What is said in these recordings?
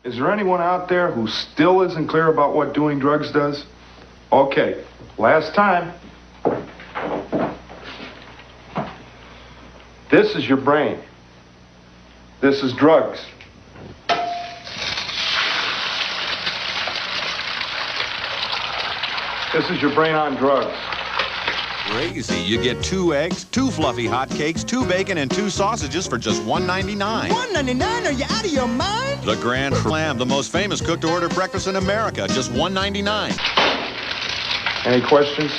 Is there anyone out there who still isn't clear about what doing drugs does? Okay, last time. This is your brain. This is drugs. This is your brain on drugs. Crazy. You get 2 eggs, 2 fluffy hotcakes, 2 bacon, and 2 sausages for just $1.99. $1.99? Are you out of your mind? The Grand Slam, the most famous cooked-to-order breakfast in America, just $1.99. Any questions?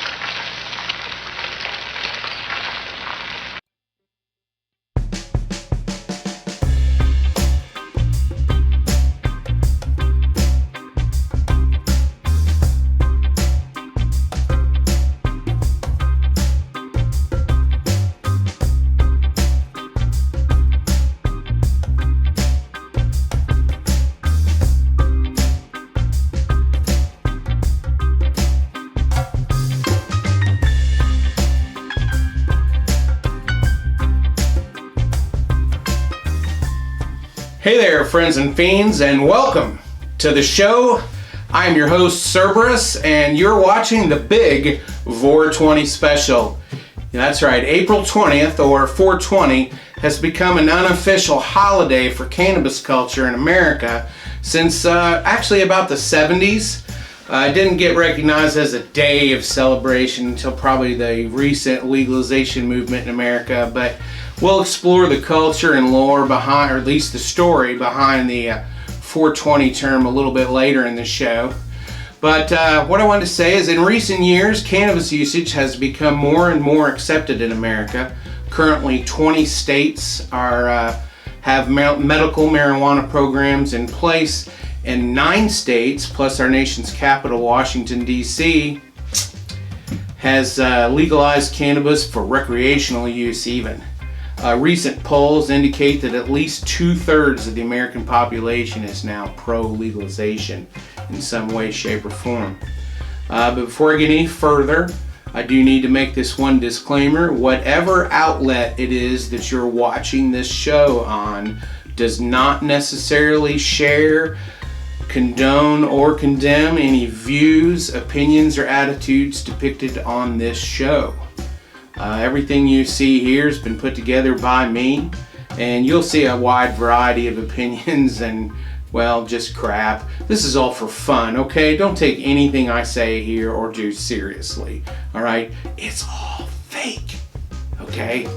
Hey there, friends and fiends, and welcome to the show. I'm your host, Cerberus, and you're watching the Big Vor20 Special. That's right, April 20th, or 420, has become an unofficial holiday for cannabis culture in America since actually about the 70s. It didn't get recognized as a day of celebration until probably the recent legalization movement in America, but we'll explore the culture and lore behind, or at least the story behind the 420 term a little bit later in the show. But what I wanted to say is in recent years, cannabis usage has become more and more accepted in America. Currently, 20 states have medical marijuana programs in place, and 9 states, plus our nation's capital, Washington, D.C., has legalized cannabis for recreational use even. Recent polls indicate that at least 2/3 of the American population is now pro-legalization in some way, shape, or form. But before I get any further, I do need to make this one disclaimer. Whatever outlet it is that you're watching this show on does not necessarily share, condone, or condemn any views, opinions, or attitudes depicted on this show. Everything you see here has been put together by me, and you'll see a wide variety of opinions and, well, just crap. This is all for fun, okay? Don't take anything I say here or do seriously, all right? It's all fake, okay?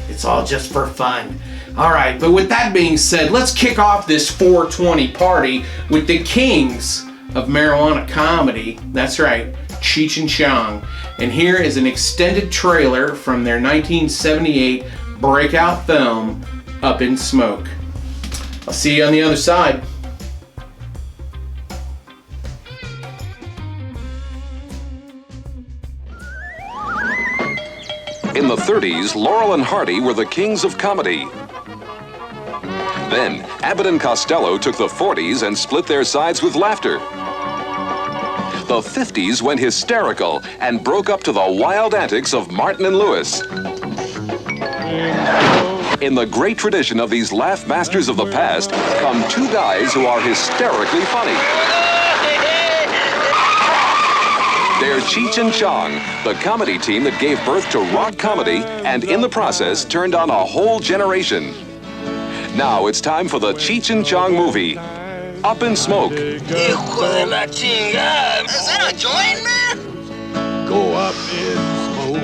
It's all just for fun. All right, but with that being said, let's kick off this 420 party with the kings of marijuana comedy. That's right, Cheech and Chong. And here is an extended trailer from their 1978 breakout film, Up in Smoke. I'll see you on the other side. In the 30s, Laurel and Hardy were the kings of comedy. Then, Abbott and Costello took the 40s and split their sides with laughter. The 50s went hysterical and broke up to the wild antics of Martin and Lewis. In the great tradition of these laugh masters of the past come 2 guys who are hysterically funny. They're Cheech and Chong, the comedy team that gave birth to rock comedy and in the process turned on a whole generation. Now it's time for the Cheech and Chong movie, Up in Smoke. Hijo de la chingada. Is that a joint, man? Go up in smoke.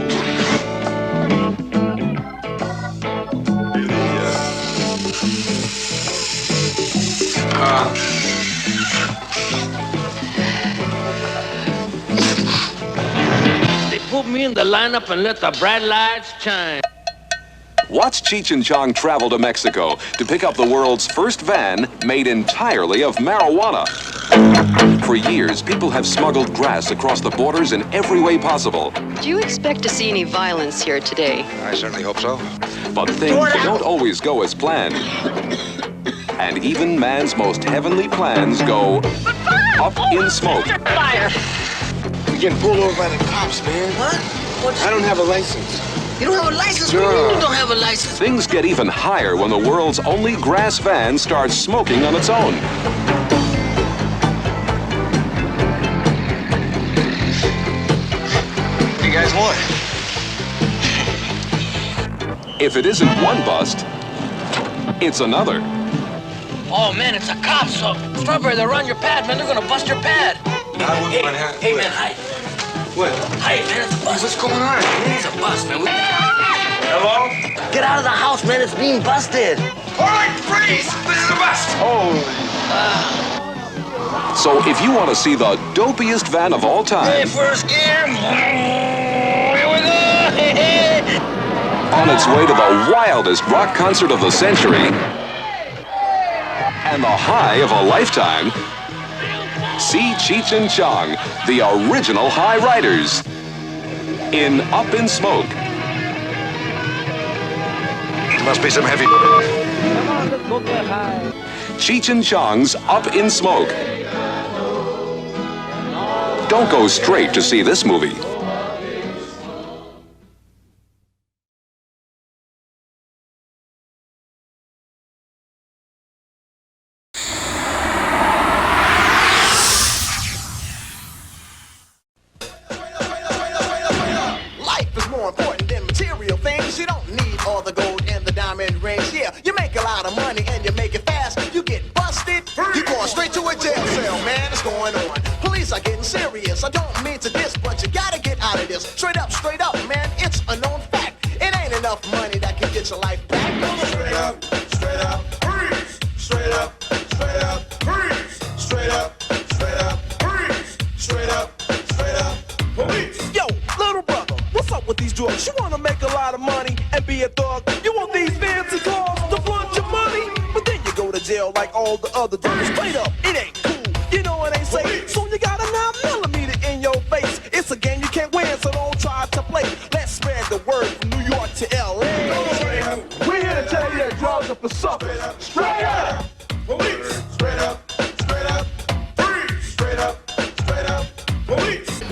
They put me in the lineup and let the bright lights shine. Watch Cheech and Chong travel to Mexico to pick up the world's first van made entirely of marijuana. For years, people have smuggled grass across the borders in every way possible. Do you expect to see any violence here today? I certainly hope so. But things don't always go as planned. And even man's most heavenly plans go up in smoke. Fire! We're getting pulled over by the cops, man. What? I don't have a license. You don't have a license? What do you mean you don't have a license? Things get even higher when the world's only grass van starts smoking on its own. guys want? If it isn't one bust, it's another. Oh, man, it's a cop, so Strawberry, they're on your pad, man. They're gonna bust your pad. Hey, man, hi. What? Hi, man, it's a bust. What's going on? It's a bust, man. Hello? Get out of the house, man. It's being busted. All right, freeze! This is a bust! Holy. So if you want to see the dopiest van of all Hey, time first gear. Here we go. on its way to the wildest rock concert of the century and the high of a lifetime, see Cheech and Chong, the original High Riders, in Up in Smoke. Must be some heavy. Come on, let's go get high. Cheech and Chong's Up in Smoke. Don't go straight to see this movie. Life is more important than material things. You don't need all the gold and the diamond rings. Yeah, you make a lot of money and you make it fast. You get busted, you going straight to a jail cell, man. It's going on. Police are getting serious. I don't mean to diss, but you gotta get out of this. Straight up, man. It's a known fact. It ain't enough money that can get your life back. Straight up, freeze! Straight up, freeze! Straight up, freeze! Straight up, police! Yo, little brother, what's up with these drugs? You wanna make a lot of money and be a thug? You want these fancy cars to flaunt your money? But then you go to jail like all the other drugs. Straight up, it ain't cool. You know it ain't safe. So you got a 9mm in your face. It's a game you can't win, so don't try to play. Let's spread the word from New York to LA. We're here to tell you that drugs are for suckers. Straight up, Police! Straight up, freeze! Straight up, police!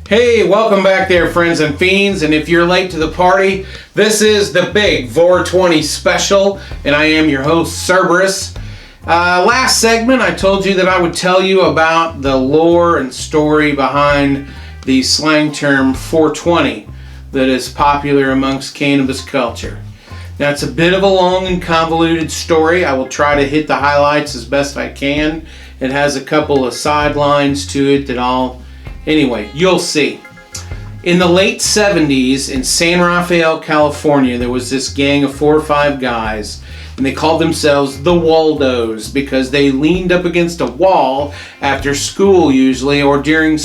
Hey, welcome back there, friends and fiends. And if you're late to the party, this is the Big Vor20 Special, and I am your host, Cerberus. Last segment, I told you that I would tell you about the lore and story behind the slang term 420 that is popular amongst cannabis culture. Now, it's a bit of a long and convoluted story. I will try to hit the highlights as best I can. It has a couple of sidelines to it that anyway, you'll see. In the late 70s in San Rafael, California, there was this gang of 4 or 5 guys, and they called themselves the Waldos because they leaned up against a wall after school usually, or during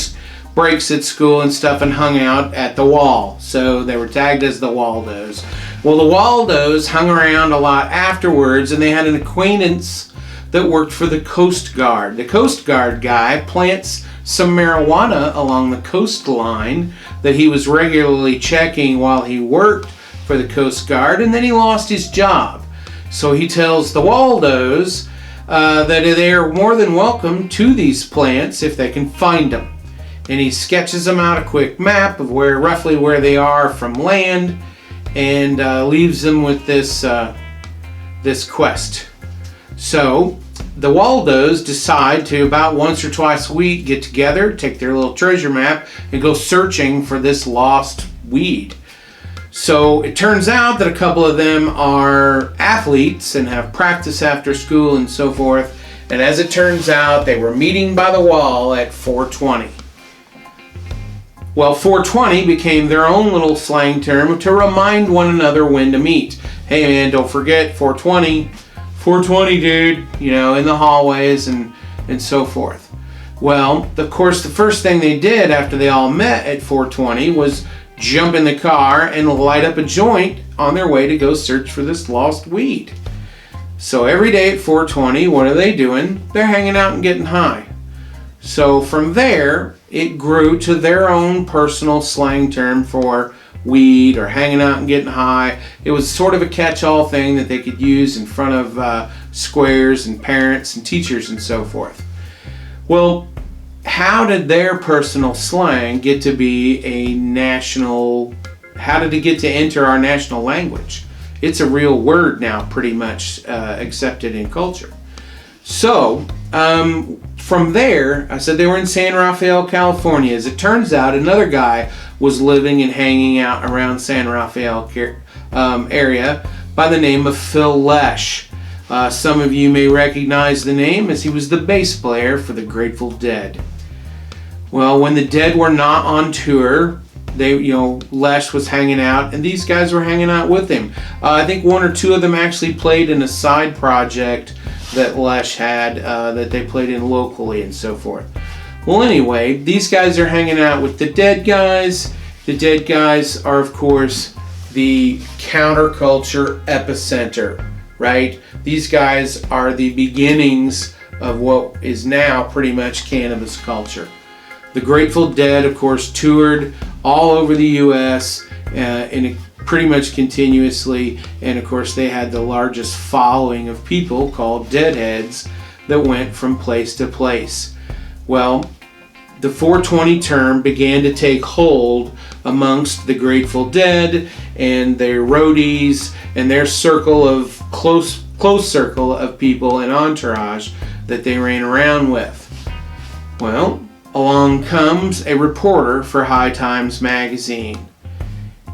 breaks at school and stuff, and hung out at the wall. So they were tagged as the Waldos. Well, the Waldos hung around a lot afterwards, and they had an acquaintance that worked for the Coast Guard. The Coast Guard guy plants some marijuana along the coastline that he was regularly checking while he worked for the Coast Guard, and then he lost his job. So he tells the Waldos that they are more than welcome to these plants if they can find them. And he sketches them out a quick map of roughly where they are from land, and leaves them with this quest. So the Waldos decide to, about once or twice a week, get together, take their little treasure map, and go searching for this lost weed. So it turns out that a couple of them are athletes and have practice after school and so forth. And as it turns out, they were meeting by the wall at 420. Well, 420 became their own little slang term to remind one another when to meet. Hey man, don't forget 420. 420, dude, in the hallways and so forth. Well, of course, the first thing they did after they all met at 420 was jump in the car and light up a joint on their way to go search for this lost weed. So every day at 420, what are they doing? They're hanging out and getting high. So from there, it grew to their own personal slang term for weed or hanging out and getting high. It was sort of a catch-all thing that they could use in front of squares and parents and teachers and so forth. Well, how did their personal slang get to be a national, how did it get to enter our national language? It's a real word now, pretty much accepted in culture. So, from there, I said they were in San Rafael, California. As it turns out, another guy was living and hanging out around San Rafael area by the name of Phil Lesh. Some of you may recognize the name as he was the bass player for the Grateful Dead. Well, when the Dead were not on tour, Lesh was hanging out, and these guys were hanging out with him. I think one or two of them actually played in a side project that Lesh had that they played in locally and so forth. Well, anyway, these guys are hanging out with the Dead guys. The Dead guys are, of course, the counterculture epicenter, right? These guys are the beginnings of what is now pretty much cannabis culture. The Grateful Dead, of course, toured all over the U.S. Pretty much continuously, and of course they had the largest following of people called Deadheads that went from place to place. Well, the 420 term began to take hold amongst the Grateful Dead and their roadies and their circle of close circle of people and entourage that they ran around with. Well, along comes a reporter for High Times magazine.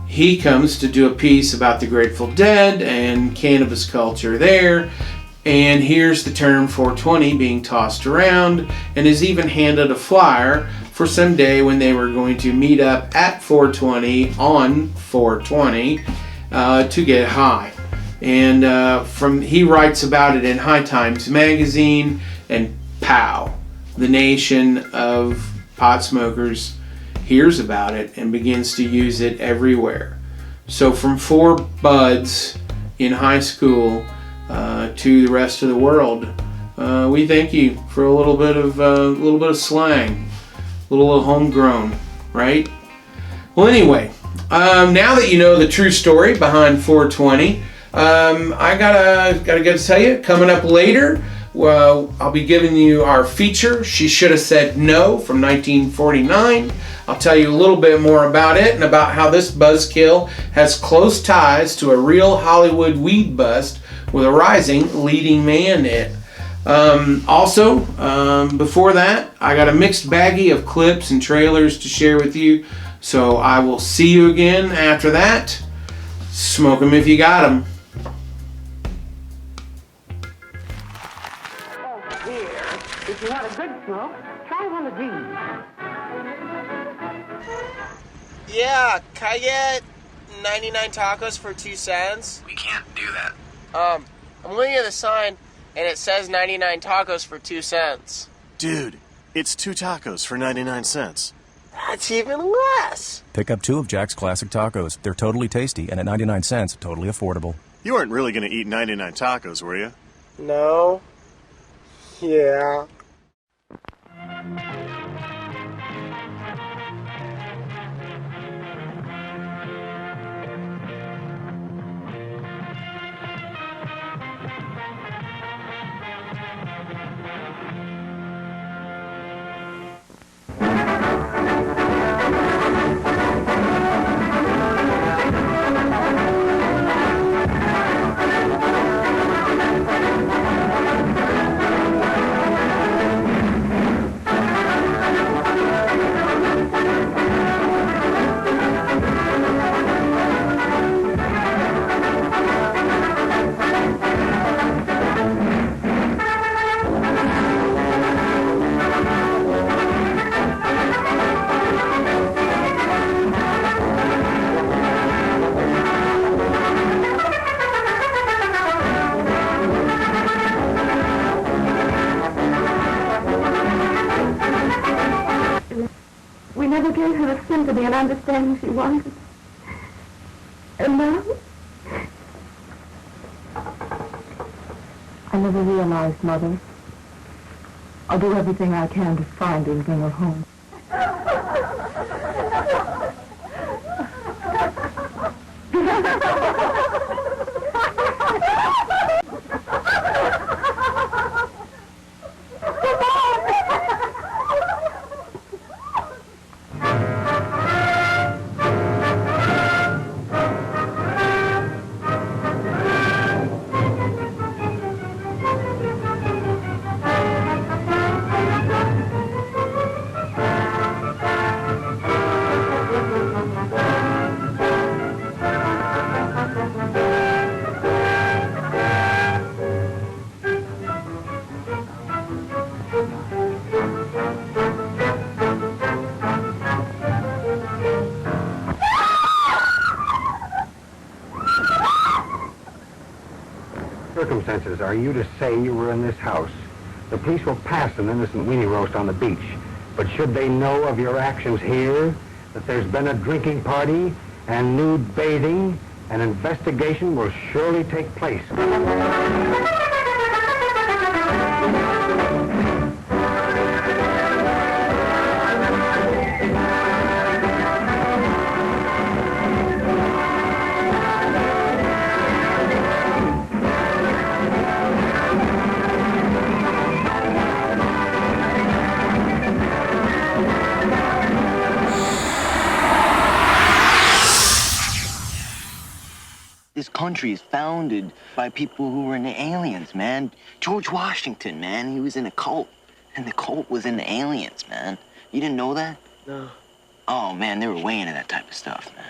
He comes to do a piece about the Grateful Dead and cannabis culture there, and here's the term 420 being tossed around, and is even handed a flyer for some day when they were going to meet up at 420 on 420 to get high. And he writes about it in High Times magazine, and pow, the nation of pot smokers hears about it and begins to use it everywhere. So from 4 buds in high school to the rest of the world, we thank you for a little bit of slang, a little homegrown, right? Well, anyway, now that you know the true story behind 420, I gotta tell you, coming up later, well, I'll be giving you our feature, She Shoulda Said No, from 1949. I'll tell you a little bit more about it and about how this buzzkill has close ties to a real Hollywood weed bust with a rising leading man in it. Also, before that, I got a mixed baggie of clips and trailers to share with you. So I will see you again after that. Smoke 'em if you got 'em. If you want a good smoke, try one of these. Yeah, can I get 99 tacos for 2 cents? We can't do that. I'm looking at the sign, and it says 99 tacos for 2 cents. Dude, it's 2 tacos for 99 cents. That's even less. Pick up 2 of Jack's classic tacos. They're totally tasty, and at 99 cents, totally affordable. You weren't really going to eat 99 tacos, were you? No. Yeah. never gave her the sympathy and understanding she wanted. And now? I never realized, Mother. I'll do everything I can to find her and bring her home. circumstances are you to say you were in this house? The police will pass an innocent weenie roast on the beach, but should they know of your actions here, that there's been a drinking party and nude bathing, an investigation will surely take place. This country is founded by people who were in the aliens, man. George Washington, man, he was in a cult. And the cult was in the aliens, man. You didn't know that? No. Oh, man, they were way into that type of stuff, man.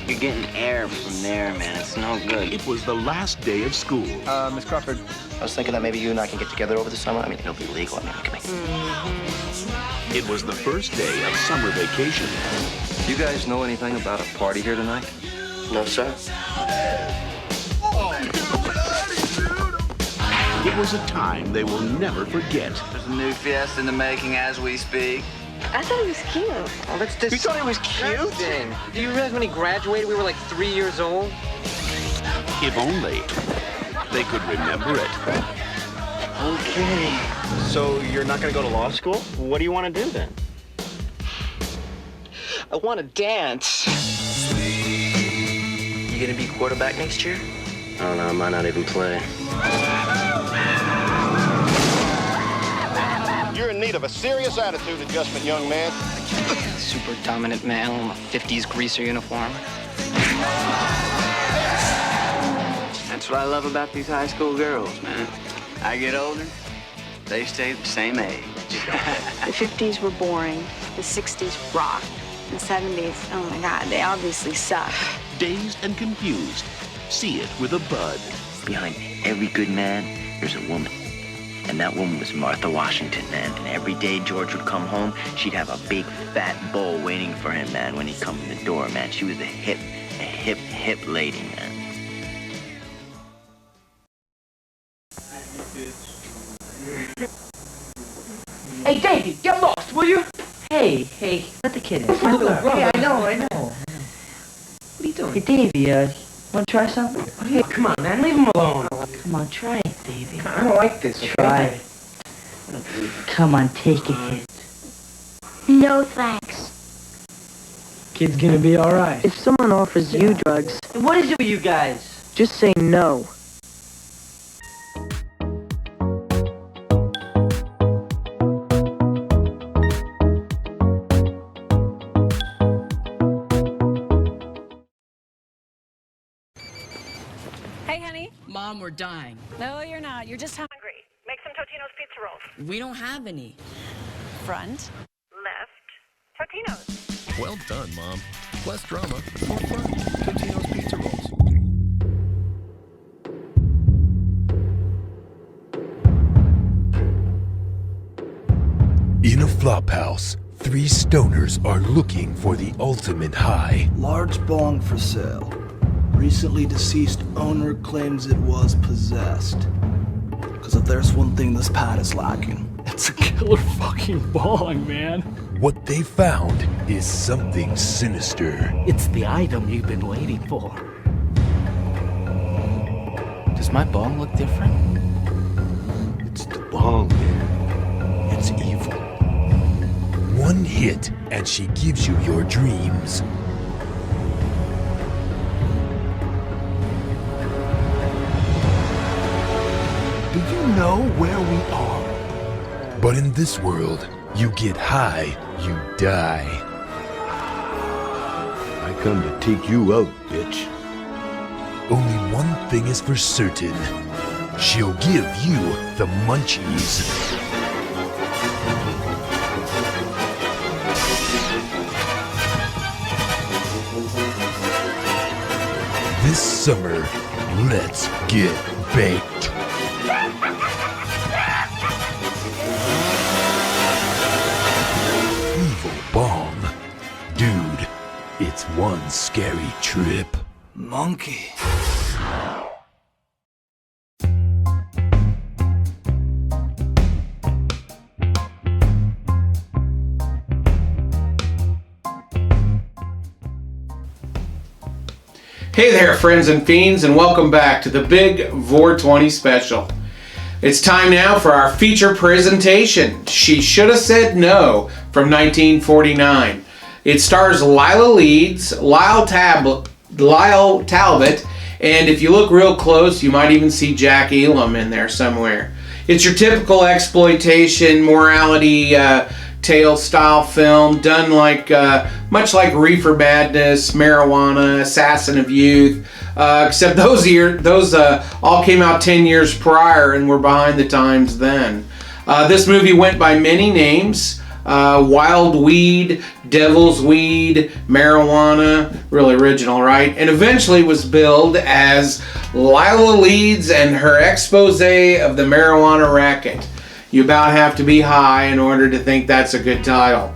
You're getting air from there, man. It's no good. It was the last day of school. Miss Crawford, I was thinking that maybe you and I can get together over the summer. I mean, it'll be legal. I mean, we can make... It was the first day of summer vacation. You guys know anything about a party here tonight? No, sir. It was a time they will never forget. There's a new fiesta in the making as we speak. I thought he was cute. Oh, that's disgusting. You thought he was cute? Do you realize when he graduated, we were like 3 years old? If only they could remember it. Okay. So you're not going to go to law school? What do you want to do then? I want to dance. You going to be quarterback next year? I don't know. I might not even play. You're in need of a serious attitude adjustment, young man. Super dominant male in a 50s greaser uniform. That's what I love about these high school girls, man. I get older, they stay the same age. The 50s were boring. The 60s rocked. The 70s, oh my God, they obviously suck. Dazed and confused. See it with a bud. Behind every good man, there's a woman. And that woman was Martha Washington, man. And every day George would come home, she'd have a big fat bowl waiting for him, man, when he'd come in the door, man. She was a hip lady, man. Hey, Davey, get lost, will you? Hey, let the kid in. My little brother. Hey, I know. What are you doing? Hey, Davey, wanna try something? Hey, come on, man, leave him alone. Come on, try it, Davey. I don't like this. Try it. Come on, take a hit. No, thanks. Kid's gonna be alright. If someone offers you drugs, What is it with you guys? just say no. Hey, honey. Mom, we're dying. No, you're not. You're just hungry. Make some Totino's pizza rolls. We don't have any. Front, left, Totino's. Well done, Mom. Less drama, more fun. Totino's Pizza Rolls. In a flophouse, three stoners are looking for the ultimate high. Large bong for sale. Recently deceased owner claims it was possessed. Because if there's one thing this pad is lacking, it's a killer fucking bong, man. What they found is something sinister. It's the item you've been waiting for. Does my bong look different? It's the bong, man. It's evil. One hit, and she gives you your dreams. Do you know where we are? But in this world, you get high, you die. I come to take you out, bitch. Only one thing is for certain. She'll give you the munchies. This summer, let's get baked. Evil It's one scary trip. Monkey. Hey there, friends and fiends, and welcome back to the Big Vor20 Special. It's time now for our feature presentation, She Shoulda Said No, from 1949. It stars Lila Leeds, Lyle Talbot, and if you look real close, you might even see Jack Elam in there somewhere. It's your typical exploitation, morality, tale style film, done like much like Reefer Madness, Marijuana, Assassin of Youth, except those all came out 10 years prior and were behind the times then. This movie went by many names: Wild Weed, Devil's Weed, Marijuana, really original, right? And eventually was billed as Lila Leeds and Her Expose of the Marijuana Racket. You about have to be high in order to think that's a good title.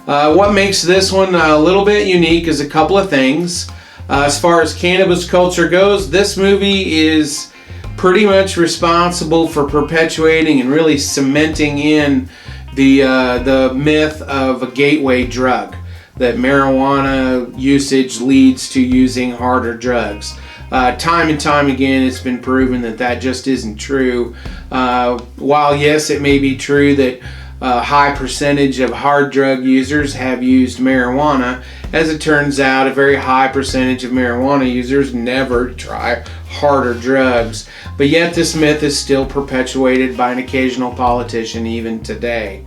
What makes this one a little bit unique is a couple of things. As far as cannabis culture goes, this movie is pretty much responsible for perpetuating and really cementing in the myth of a gateway drug, that marijuana usage leads to using harder drugs. Time and time again, it's been proven that that just isn't true. While yes, it may be true that a high percentage of hard drug users have used marijuana, as it turns out, a very high percentage of marijuana users never try harder drugs. But yet this myth is still perpetuated by an occasional politician even today.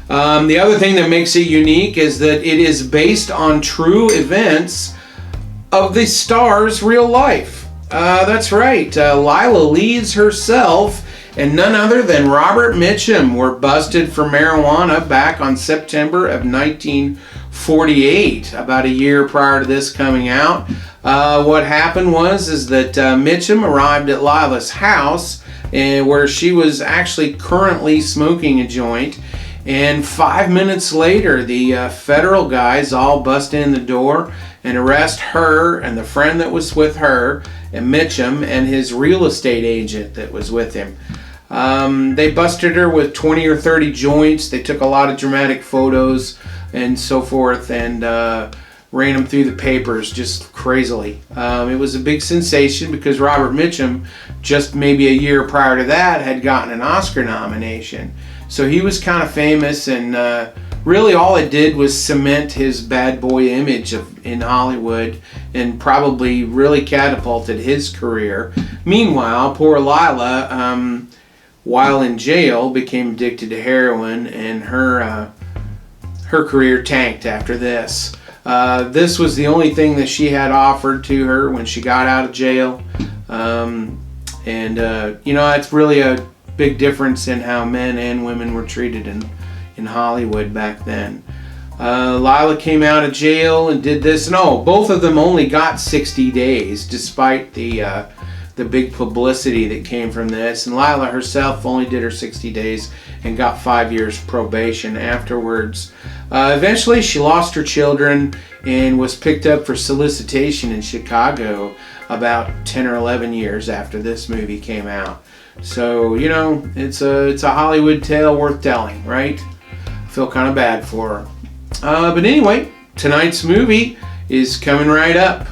The other thing that makes it unique is that it is based on true events of the star's real life. That's right, Lila Leeds herself and none other than Robert Mitchum were busted for marijuana back on September of 1948, about a year prior to this coming out. What happened was that Mitchum arrived at Lila's house where she was actually currently smoking a joint, and 5 minutes later the federal guys all bust in the door and arrest her and the friend that was with her and Mitchum and his real estate agent that was with him. They busted her with 20 or 30 joints. They took a lot of dramatic photos and so forth and ran them through the papers just crazily. It was a big sensation because Robert Mitchum, just maybe a year prior to that, had gotten an Oscar nomination. So he was kind of famous, and really all it did was cement his bad boy image in Hollywood and probably really catapulted his career. Meanwhile, poor Lila, while in jail, became addicted to heroin, and her career tanked after this. This was the only thing that she had offered to her when she got out of jail. It's really a big difference in how men and women were treated in Hollywood back then. Lila came out of jail and did this, and both of them only got 60 days despite the big publicity that came from this, and Lila herself only did her 60 days and got 5 years probation afterwards. Eventually she lost her children and was picked up for solicitation in Chicago about 10 or 11 years after this movie came out. So, it's a Hollywood tale worth telling, right? I feel kind of bad for her. But anyway, tonight's movie is coming right up.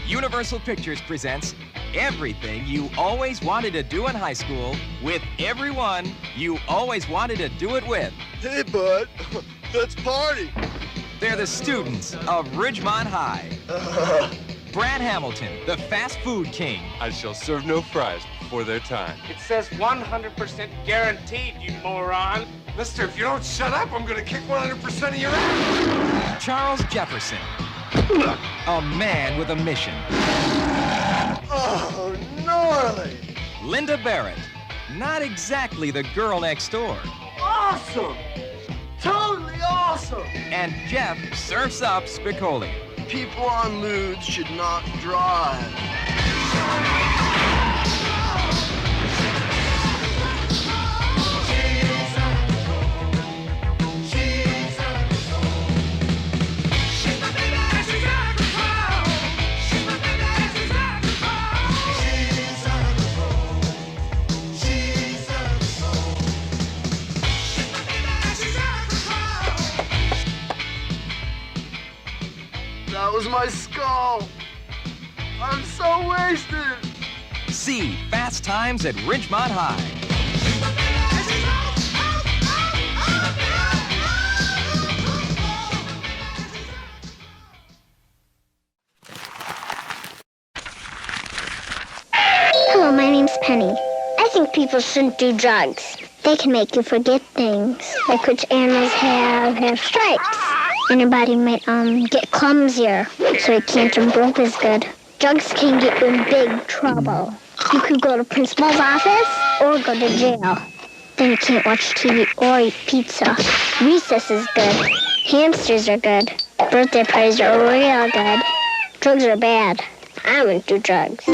Universal Pictures presents everything you always wanted to do in high school with everyone you always wanted to do it with. Hey, bud, let's party. They're the students of Ridgemont High. Brad Hamilton, the fast food king. I shall serve no fries before their time. It says 100% guaranteed, you moron. Mister, if you don't shut up, I'm gonna kick 100% of your ass. Charles Jefferson, a man with a mission. Oh, gnarly. Linda Barrett, not exactly the girl next door. Awesome. Totally awesome. And Jeff Surfs Up Spicoli. People on moods should not drive. was my skull. I'm so wasted. See Fast Times at Ridgemont High. Hello, my name's Penny. I think people shouldn't do drugs. They can make you forget things, like which animals have stripes. And your body might get clumsier, so you can't jump rope as good. Drugs can get you in big trouble. You could go to principal's office or go to jail. Then you can't watch TV or eat pizza. Recess is good. Hamsters are good. Birthday parties are real good. Drugs are bad. I wouldn't do drugs.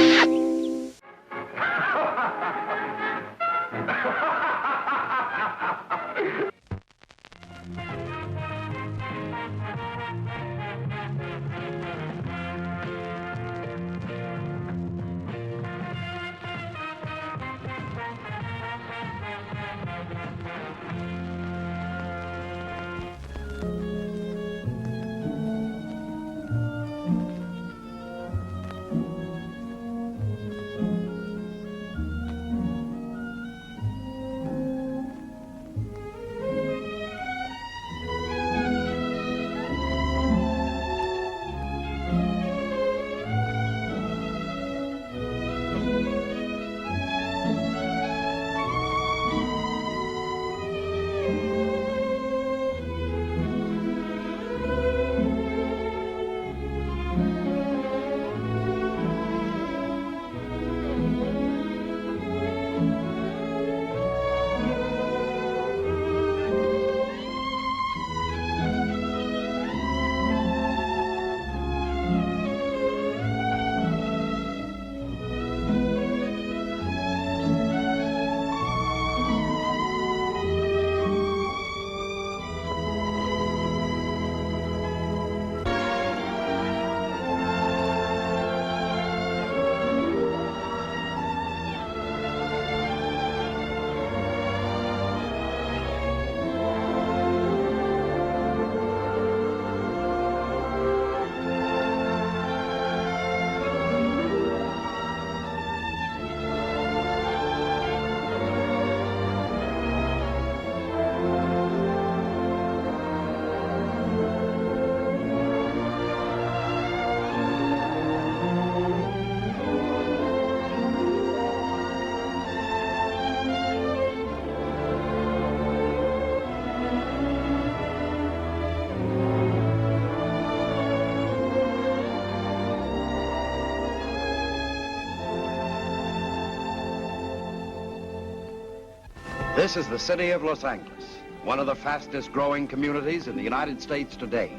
This is the city of Los Angeles, one of the fastest growing communities in the United States today.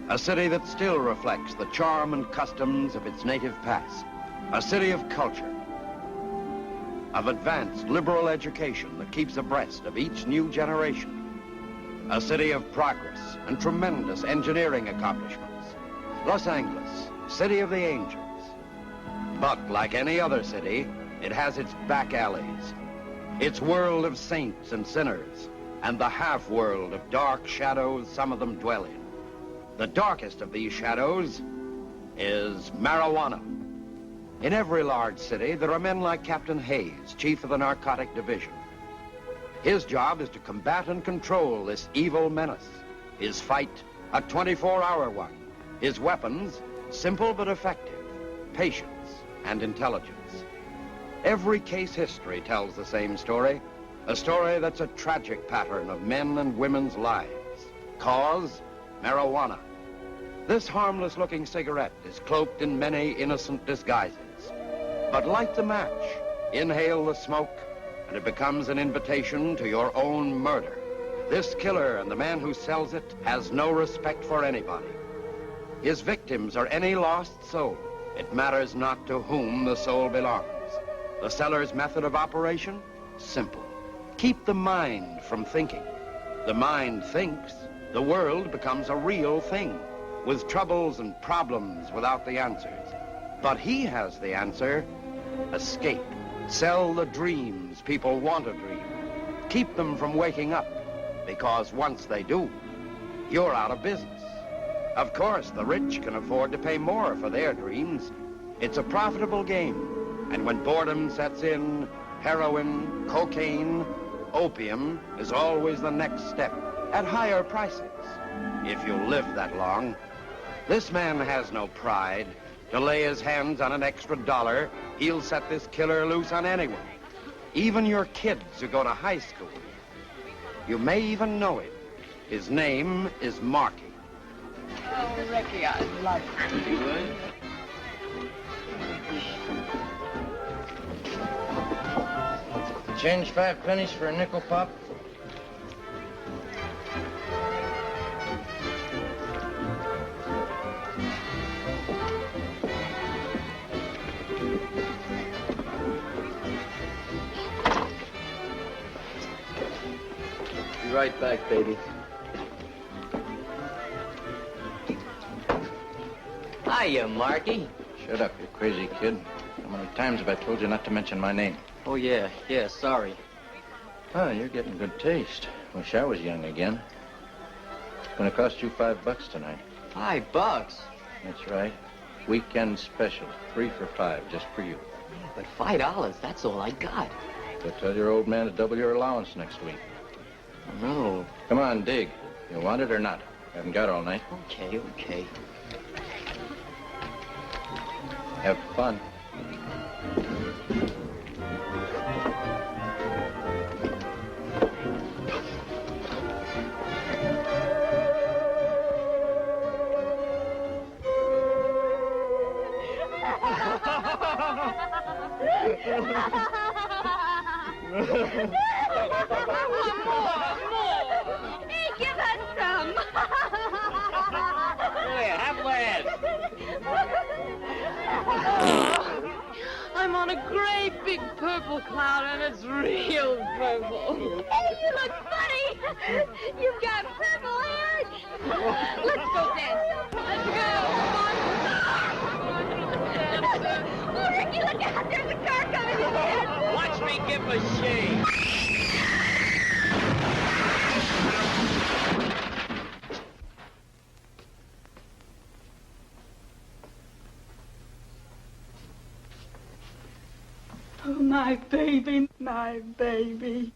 A city that still reflects the charm and customs of its native past. A city of culture, of advanced liberal education that keeps abreast of each new generation. A city of progress and tremendous engineering accomplishments. Los Angeles, city of the angels. But like any other city, it has its back alleys. Its world of saints and sinners, and the half-world of dark shadows some of them dwell in. The darkest of these shadows is marijuana. In every large city, there are men like Captain Hayes, chief of the narcotic division. His job is to combat and control this evil menace. His fight, a 24-hour one. His weapons, simple but effective, patience and intelligence. Every case history tells the same story, a story that's a tragic pattern of men and women's lives. Cause, marijuana. This harmless-looking cigarette is cloaked in many innocent disguises. But light the match, inhale the smoke, and it becomes an invitation to your own murder. This killer and the man who sells it has no respect for anybody. His victims are any lost soul. It matters not to whom the soul belongs. The seller's method of operation? Simple. Keep the mind from thinking. The mind thinks, the world becomes a real thing, with troubles and problems without the answers. But he has the answer: escape. Sell the dreams people want to dream. Keep them from waking up, because once they do, you're out of business. Of course, the rich can afford to pay more for their dreams. It's a profitable game. And when boredom sets in, heroin, cocaine, opium is always the next step at higher prices. If you live that long, this man has no pride. To lay his hands on an extra $1, he'll set this killer loose on anyone. Even your kids who go to high school. You may even know him. His name is Marky. Oh, Ricky, I love you. Change 5 pennies for a nickel pop? Be right back, baby. Hiya, Marky. Shut up, you crazy kid. How many times have I told you not to mention my name? Oh, yeah, sorry. Oh, you're getting good taste. Wish I was young again. It's gonna cost you $5 tonight. $5? That's right. Weekend special. 3 for $5, just for you. Yeah, but $5, that's all I got. So tell your old man to double your allowance next week. No. Come on, dig. You want it or not? Haven't got all night. Okay. Have fun. Hey, give us some. Here, have one. I'm on a great big purple cloud and it's real purple. Hey, you look funny. You've got purple hair. Let's go dance. Let's go. Oh, Ricky, look out. There's a car coming in. Watch me give a shake. Oh, my baby, my baby.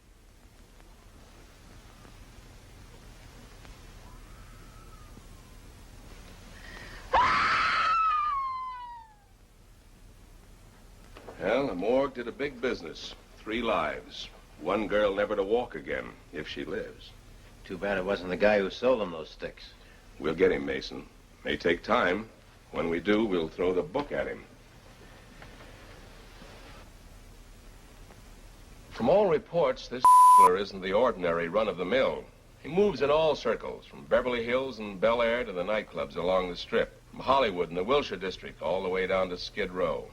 Well, the morgue did a big business. 3 lives. 1 girl never to walk again, if she lives. Too bad it wasn't the guy who sold them those sticks. We'll get him, Mason. May take time. When we do, we'll throw the book at him. From all reports, this isn't the ordinary run-of-the-mill. He moves in all circles, from Beverly Hills and Bel Air to the nightclubs along the Strip, from Hollywood and the Wilshire District all the way down to Skid Row.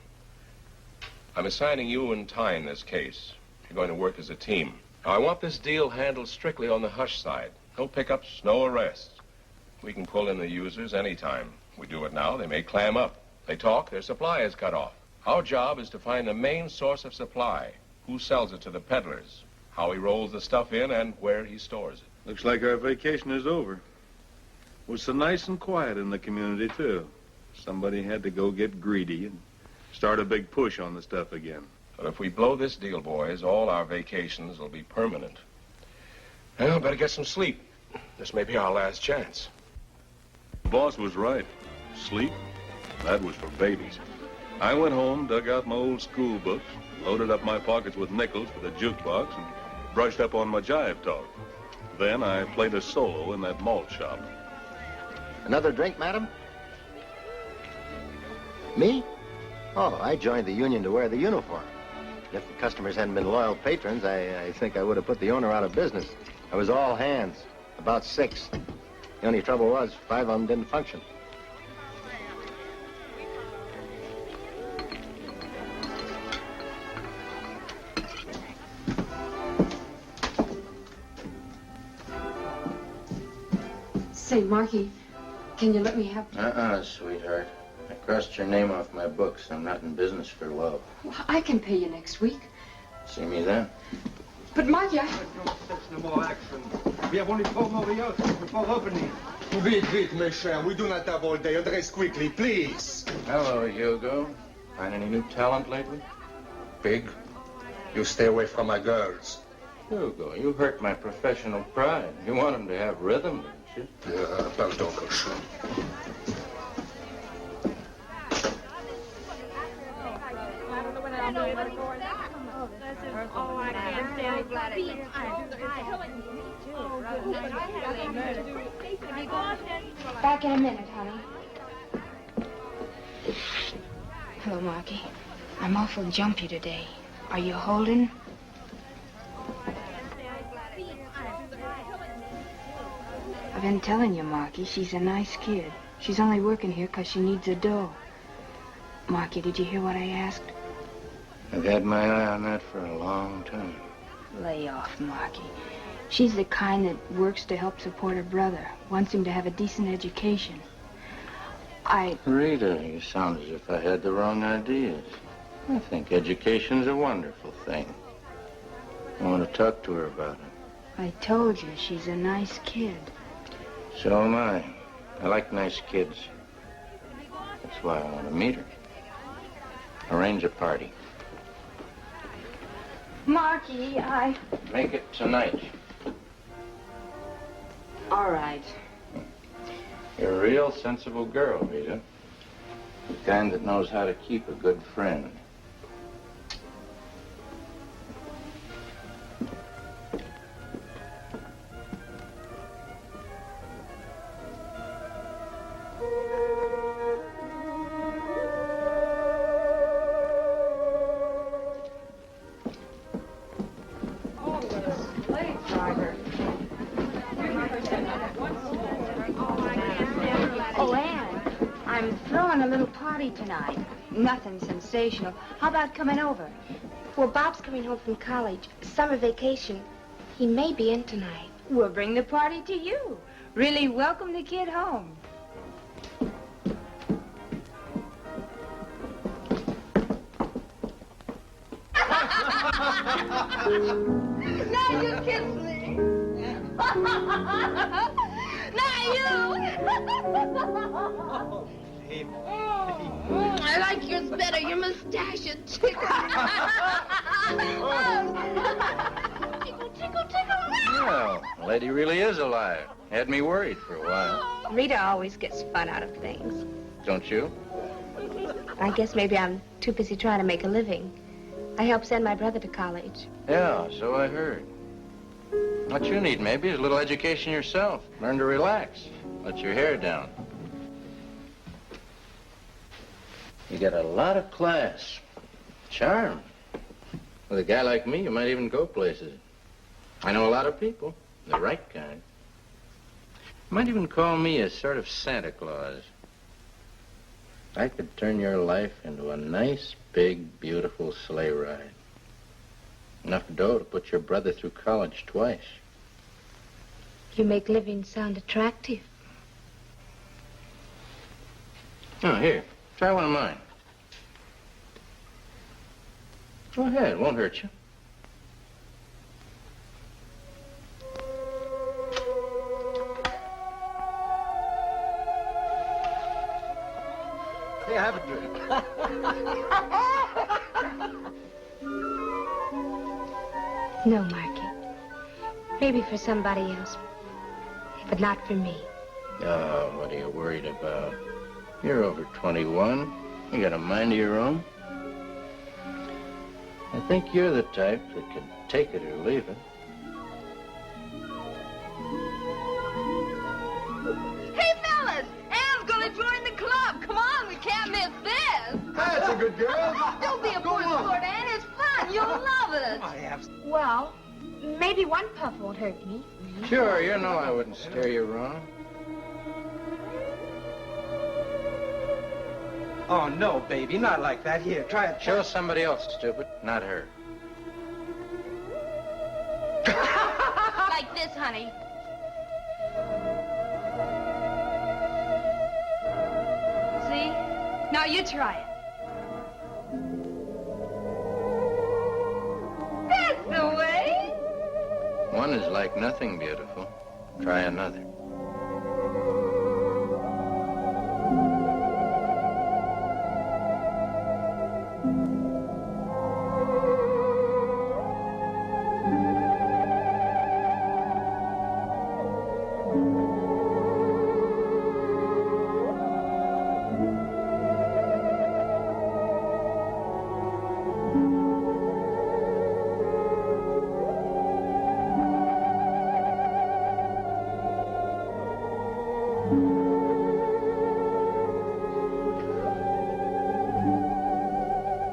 I'm assigning you and Tyne this case. You're going to work as a team. Now, I want this deal handled strictly on the hush side. No pickups, no arrests. We can pull in the users anytime. We do it now, they may clam up. They talk, their supply is cut off. Our job is to find the main source of supply. Who sells it to the peddlers, how he rolls the stuff in, and where he stores it. Looks like our vacation is over. It was so nice and quiet in the community, too. Somebody had to go get greedy and start a big push on the stuff again. But if we blow this deal, boys, all our vacations will be permanent. Well, better get some sleep. This may be our last chance. The boss was right. Sleep, that was for babies. I went home, dug out my old school books, loaded up my pockets with nickels for the jukebox, and brushed up on my jive talk. Then I played a solo in that malt shop. Another drink, madam? Me? Oh, I joined the union to wear the uniform. If the customers hadn't been loyal patrons, I think I would have put the owner out of business. I was all hands, about 6. The only trouble was 5 of them didn't function. Say, Marky, can you let me have... sweetheart. I crossed your name off my books. I'm not in business for love. Well, I can pay you next week. See me then. But, Marky, No more action. We have only 4 more yachts before opening. Vite, mes chers. We do not have all day. Dress quickly, please. Hello, Hugo. Find any new talent lately? Big, you stay away from my girls. Hugo, you hurt my professional pride. You want them to have rhythm, don't you? Yeah, pardon, cochon. Oh, I can't stand it. Back in a minute, honey. Hello, Marky. I'm awful jumpy today. Are you holding? I've been telling you, Marky, she's a nice kid. She's only working here 'cause she needs the dough. Marky, did you hear what I asked? I've had my eye on that for a long time. Lay off, Marky. She's the kind that works to help support her brother, wants him to have a decent education. Rita, you sound as if I had the wrong ideas. I think education's a wonderful thing. I want to talk to her about it. I told you, she's a nice kid. So am I. I like nice kids. That's why I want to meet her. Arrange a party. Marky, Make it tonight. All right. You're a real sensible girl, Rita. The kind that knows how to keep a good friend. Oh, Ann, I'm throwing a little party tonight. Nothing sensational. How about coming over? Well, Bob's coming home from college. Summer vacation. He may be in tonight. We'll bring the party to you. Really welcome the kid home. Now you kiss me. Now you. I like yours better. Your mustache is tickle. Tickle, tickle, tickle. Well, the lady really is alive. Had me worried for a while. Rita always gets fun out of things. Don't you? I guess maybe I'm too busy trying to make a living. I helped send my brother to college. Yeah, so I heard. What you need, maybe, is a little education yourself. Learn to relax. Let your hair down. You got a lot of class. Charm. With a guy like me, you might even go places. I know a lot of people. The right kind. You might even call me a sort of Santa Claus. I could turn your life into a nice, big, beautiful sleigh ride. Enough dough to put your brother through college twice. You make living sound attractive. Oh, here. Try one of mine. Go ahead. It won't hurt you. Hey, have a drink. No, Marky. Maybe for somebody else, but not for me. Oh, what are you worried about? You're over 21. You got a mind of your own. I think you're the type that can take it or leave it. Hey, fellas! Anne's gonna join the club. Come on, we can't miss this. That's a good girl. Don't be a poor sport, Anne. It's fun. You'll love it. Well, maybe one puff won't hurt me. Sure, you know I wouldn't steer you wrong. Oh, no, baby, not like that. Here, try it. Show somebody else, stupid, not her. Like this, honey. See? Now you try it. That's the way. One is like nothing beautiful. Try another.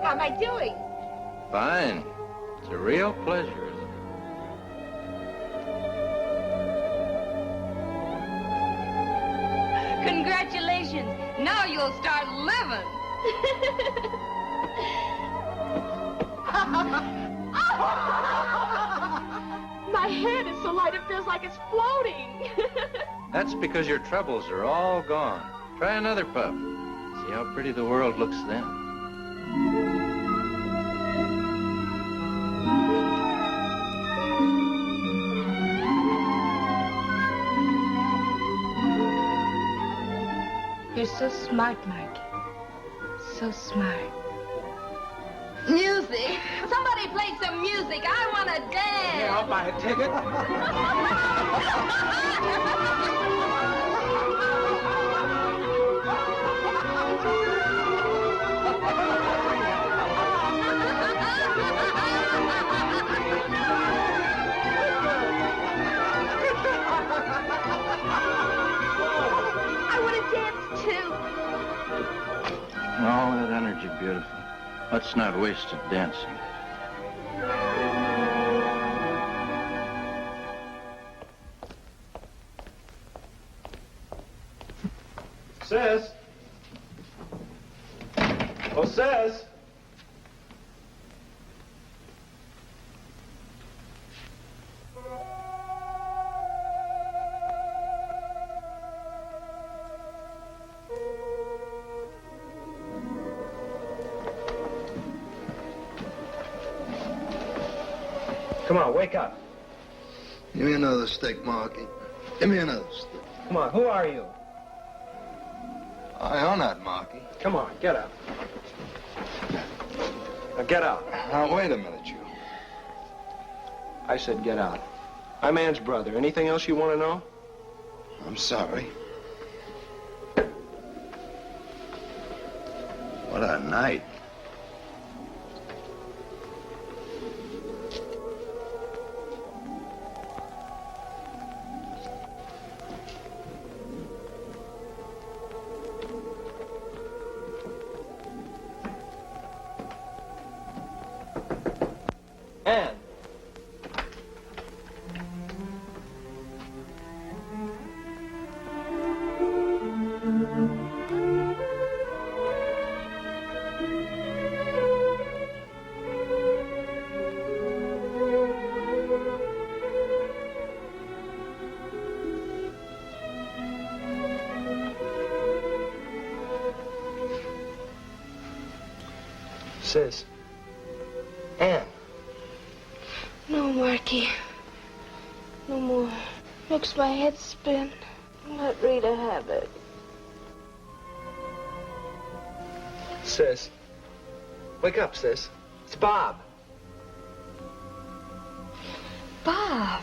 How am I doing? Fine. It's a real pleasure. Congratulations. Now you'll start living. My head is so light it feels like it's floating. That's because your troubles are all gone. Try another puff. See how pretty the world looks then. You're so smart, Marky. So smart. Music. Somebody play some music. I want to dance. Yeah, I'll buy a ticket. I want to dance too. All that energy, beautiful. Let's not waste it dancing. Sis? Oh, sis? Come on, wake up. Give me another stick, Marky. Give me another stick. Come on, who are you? I own that, Marky. Come on, get up. Now get out. Now, wait a minute, you. I said get out. I'm Ann's brother. Anything else you want to know? I'm sorry. What a night. Ann. Sis. Ann. No, Marky. No more. Makes my head spin. Let Rita have it. Sis. Wake up, sis. It's Bob. Bob,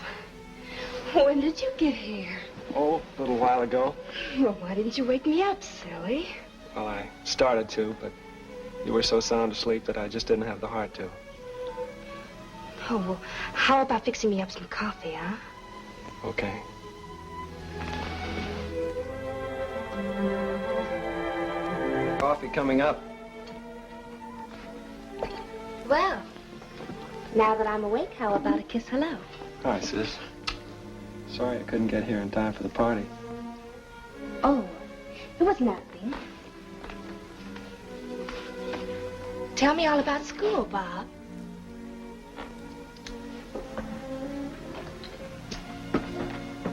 when did you get here? Oh, a little while ago. Well, why didn't you wake me up, silly? Well, I started to, but you were so sound asleep that I just didn't have the heart to. Oh, well, how about fixing me up some coffee, huh? Okay. Coffee coming up. Well, now that I'm awake, how about a kiss hello? Hi, sis. Sorry I couldn't get here in time for the party. Oh, it was nothing. Tell me all about school, Bob.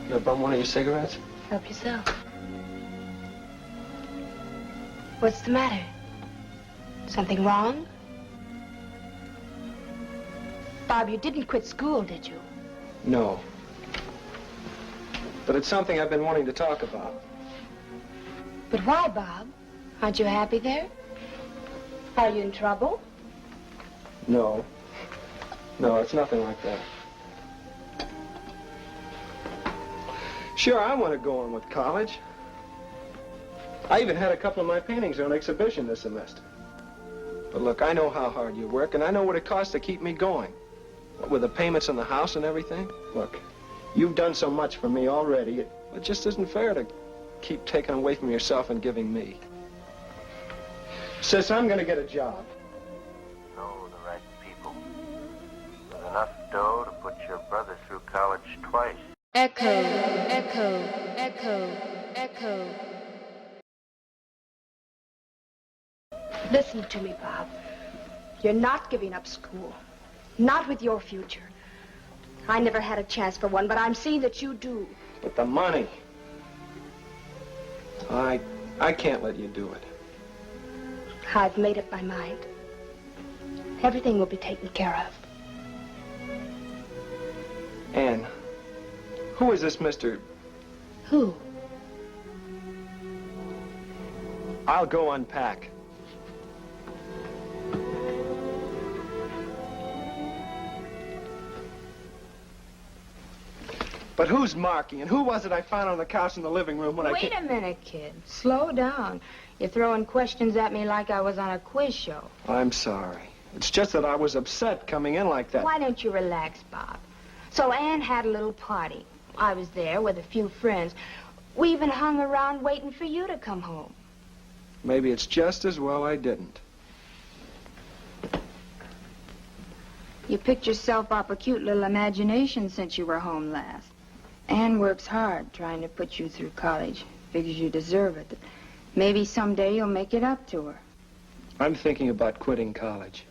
You bum one of your cigarettes? Help yourself. What's the matter? Something wrong? Bob, you didn't quit school, did you? No. But it's something I've been wanting to talk about. But why, Bob? Aren't you happy there? Are you in trouble? No. No, it's nothing like that. Sure, I want to go on with college. I even had a couple of my paintings on exhibition this semester. But look, I know how hard you work, and I know what it costs to keep me going. What with the payments on the house and everything. Look, you've done so much for me already. It just isn't fair to keep taking away from yourself and giving me. Sis, I'm going to get a job. Know the right people. With enough dough to put your brother through college twice. Echo, echo, echo, echo. Listen to me, Bob. You're not giving up school. Not with your future. I never had a chance for one, but I'm seeing that you do. But the money. I can't let you do it. I've made up my mind. Everything will be taken care of. Anne, who is this Mr. Who? I'll go unpack. But who's Marky, and who was it I found on the couch in the living room when I came? Wait a minute, kid. Slow down. You're throwing questions at me like I was on a quiz show. I'm sorry. It's just that I was upset coming in like that. Why don't you relax, Bob? So Ann had a little party. I was there with a few friends. We even hung around waiting for you to come home. Maybe it's just as well I didn't. You picked yourself up a cute little imagination since you were home last. Ann works hard trying to put you through college. Figures you deserve it. Maybe someday you'll make it up to her. I'm thinking about quitting college.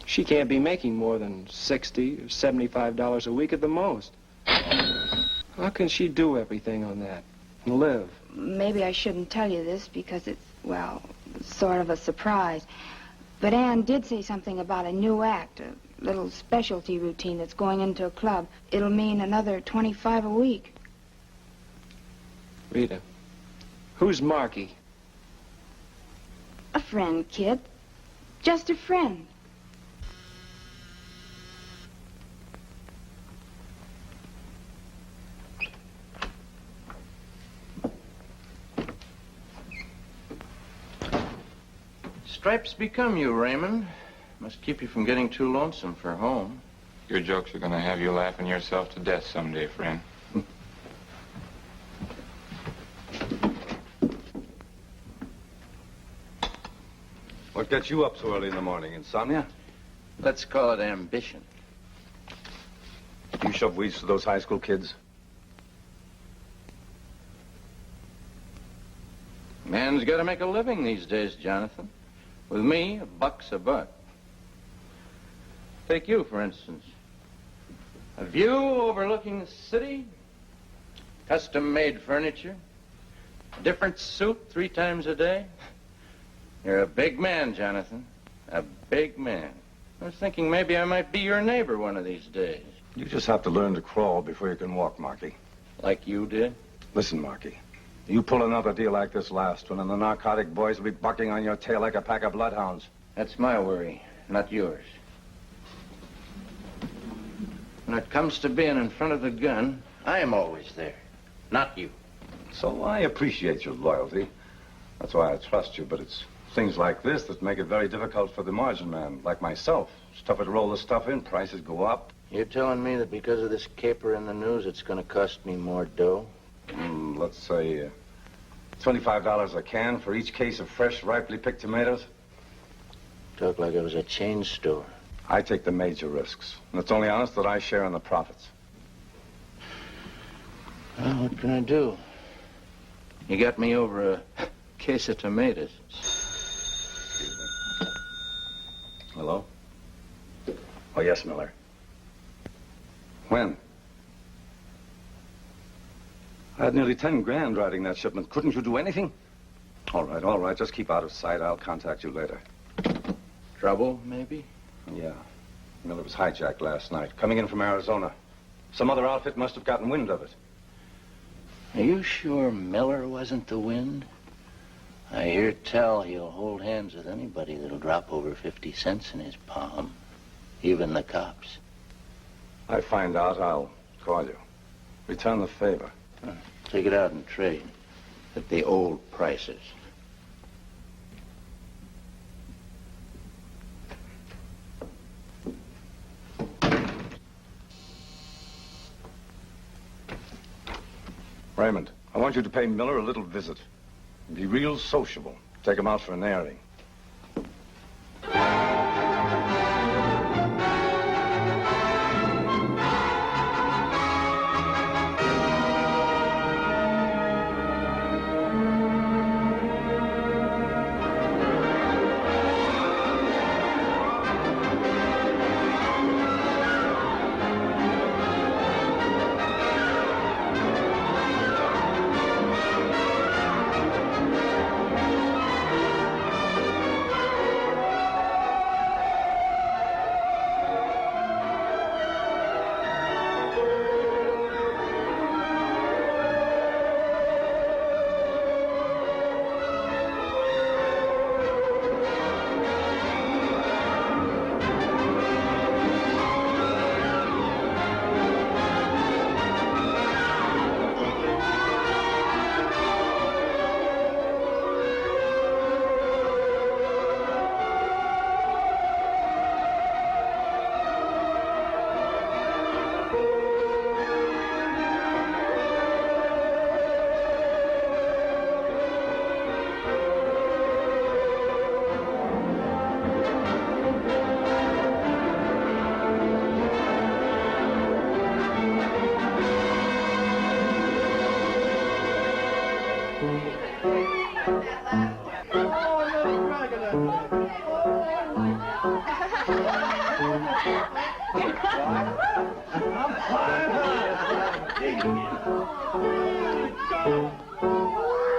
She can't be making more than $60 or $75 a week at the most. How can she do everything on that and live? Maybe I shouldn't tell you this because it's, well, sort of a surprise. But Ann did say something about a new act, a little specialty routine that's going into a club. It'll mean another $25 a week. Rita, who's Marky? A friend, kid. Just a friend. Stripes become you, Raymond. Must keep you from getting too lonesome for home. Your jokes are gonna have you laughing yourself to death someday, friend. What gets you up so early in the morning? Insomnia? Let's call it ambition. You shove weeds to those high school kids? Man's got to make a living these days, Jonathan. With me, a buck's a buck. Take you, for instance. A view overlooking the city, custom-made furniture, a different suit 3 times a day. You're a big man, Jonathan. A big man. I was thinking maybe I might be your neighbor one of these days. You just have to learn to crawl before you can walk, Marky. Like you did? Listen, Marky. You pull another deal like this last one, and the narcotic boys will be bucking on your tail like a pack of bloodhounds. That's my worry, not yours. When it comes to being in front of the gun, I am always there, not you. So I appreciate your loyalty. That's why I trust you, but it's things like this that make it very difficult for the margin man, like myself. It's tougher to roll the stuff in, prices go up. You're telling me that because of this caper in the news, it's going to cost me more dough? Let's say $25 a can for each case of fresh, ripely picked tomatoes. Talk like it was a chain store. I take the major risks, and it's only honest that I share in the profits. Well, what can I do? You got me over a case of tomatoes. Excuse me. Hello? Oh, yes, Miller. When? I had nearly 10 grand riding that shipment. Couldn't you do anything? All right. Just keep out of sight. I'll contact you later. Trouble, maybe? Yeah. Miller was hijacked last night, coming in from Arizona. Some other outfit must have gotten wind of it. Are you sure Miller wasn't the wind? I hear tell he'll hold hands with anybody that'll drop over 50 cents in his palm. Even the cops. I find out, I'll call you. Return the favor. Take it out and trade at the old prices. Raymond, I want you to pay Miller a little visit. Be real sociable. Take him out for an airing.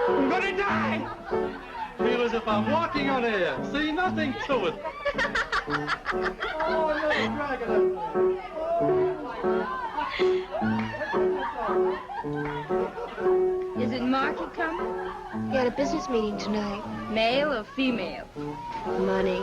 I'm gonna die! Feel as if I'm walking on air. See, nothing to it. Oh, little dragon. Is it Marky coming? He had a business meeting tonight. Male or female? Money.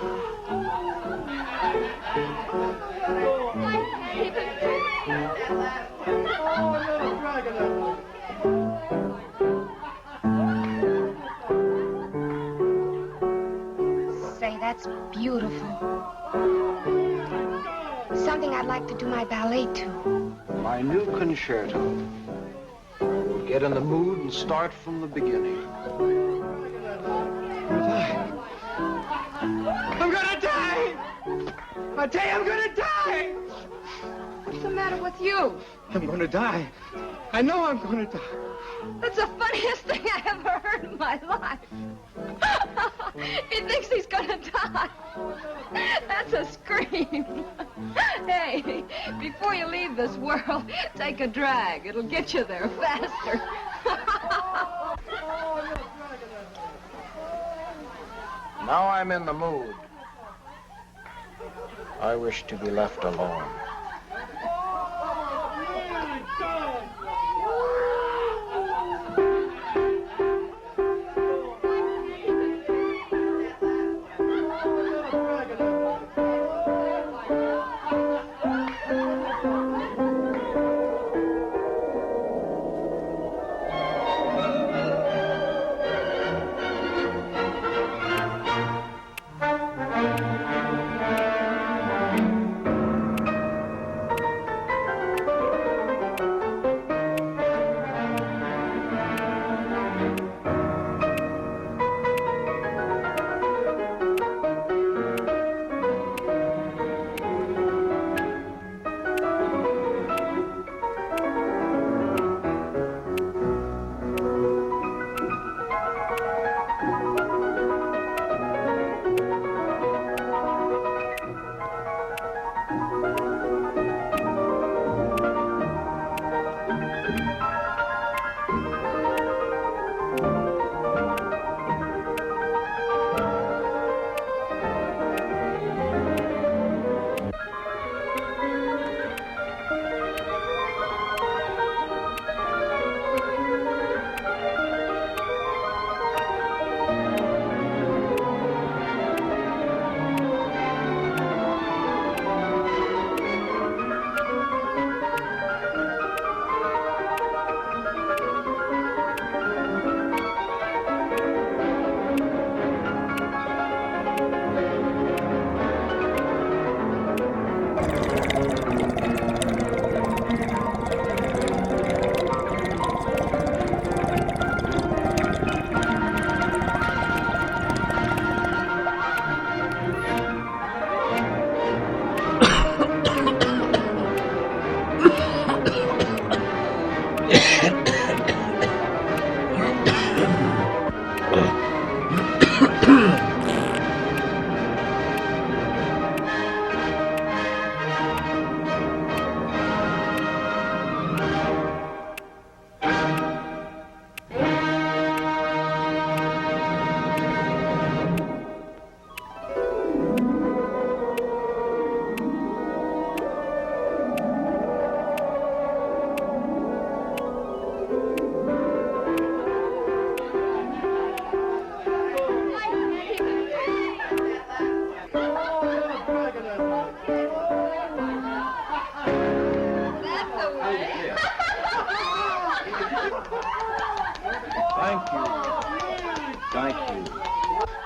Say, that's beautiful. Something I'd like to do my ballet to. My new concerto. We'll get in the mood and start from the beginning. I'm gonna die! I tell you, I'm gonna die! What's the matter with you? I'm gonna die. I know I'm gonna die. That's the funniest thing I ever heard in my life. He thinks he's gonna die. That's a scream. Hey, before you leave this world, take a drag. It'll get you there faster. Now I'm in the mood. I wish to be left alone.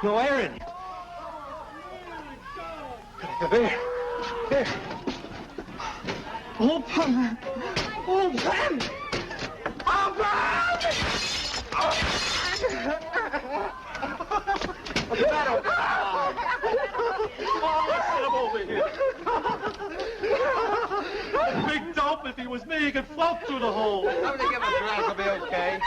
No air in it. There. There. Open! Open! Open! Big dope, if he was me, he could float through the hole. Somebody give him a drink, he'll be okay.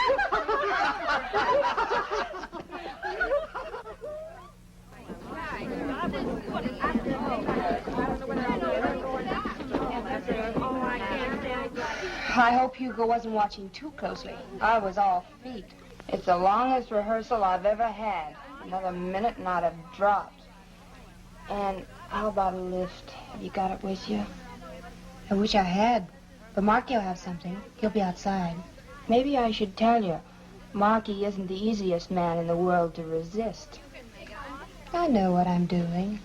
I hope Hugo wasn't watching too closely. I was all feet. It's the longest rehearsal I've ever had. Another minute and I'd have dropped. And how about a lift? Have you got it with you? I wish I had. But Marky will have something. He'll be outside. Maybe I should tell you, Marky isn't the easiest man in the world to resist. I know what I'm doing.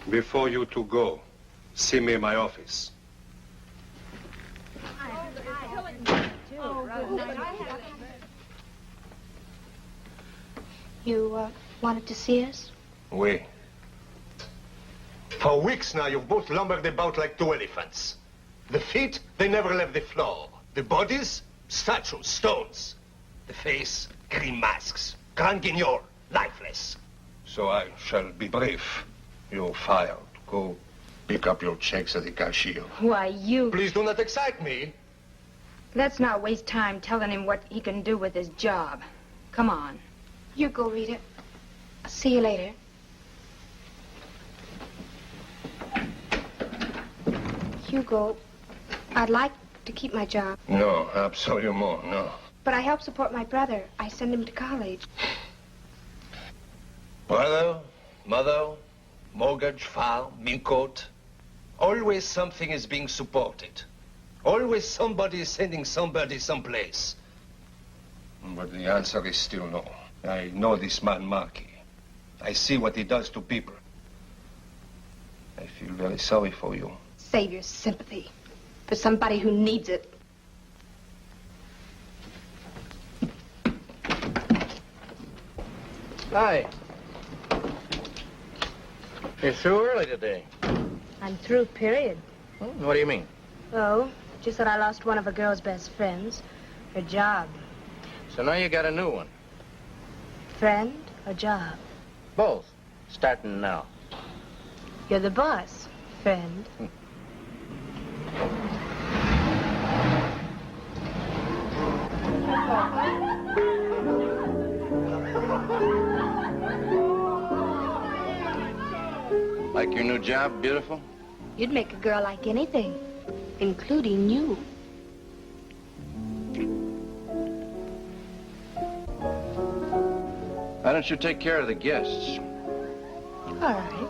Before you two go, see me in my office. You, wanted to see us? Oui. For weeks now, you've both lumbered about like two elephants. The feet, they never left the floor. The bodies, statues, stones. The face, green masks. Grand guignol, lifeless. So I shall be brief. You're fired. Go pick up your checks at the cashier. Why, you... Please do not excite me. Let's not waste time telling him what he can do with his job. Come on. You go, Rita. I'll see you later. Hugo, I'd like to keep my job. No, absolutely no. But I help support my brother. I send him to college. Brother, mother, mortgage, farm, milk coat. Always something is being supported. Always somebody is sending somebody someplace. But the answer is still no. I know this man, Marky. I see what he does to people. I feel very sorry for you. Save your sympathy for somebody who needs it. Hi. You're through early today. I'm through, period. Oh, what do you mean? Oh, just that I lost one of a girl's best friends. Her job. So now you got a new one. Friend or job? Both. Starting now. You're the boss, friend. Like your new job, beautiful? You'd make a girl like anything, including you. Why don't you take care of the guests? All right.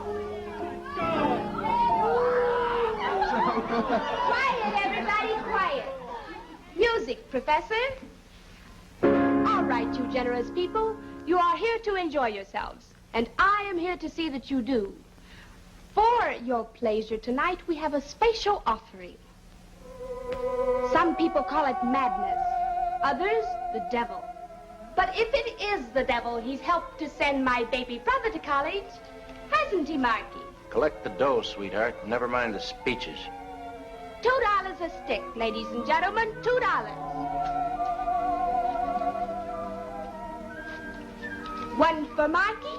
Quiet, everybody, quiet. Music, Professor. All right, you generous people. You are here to enjoy yourselves. And I am here to see that you do. For your pleasure tonight, we have a special offering. Some people call it madness. Others, the devil. But if it is the devil, he's helped to send my baby brother to college. Hasn't he, Marky? Collect the dough, sweetheart. Never mind the speeches. $2 a stick, ladies and gentlemen, $2. One for Marky,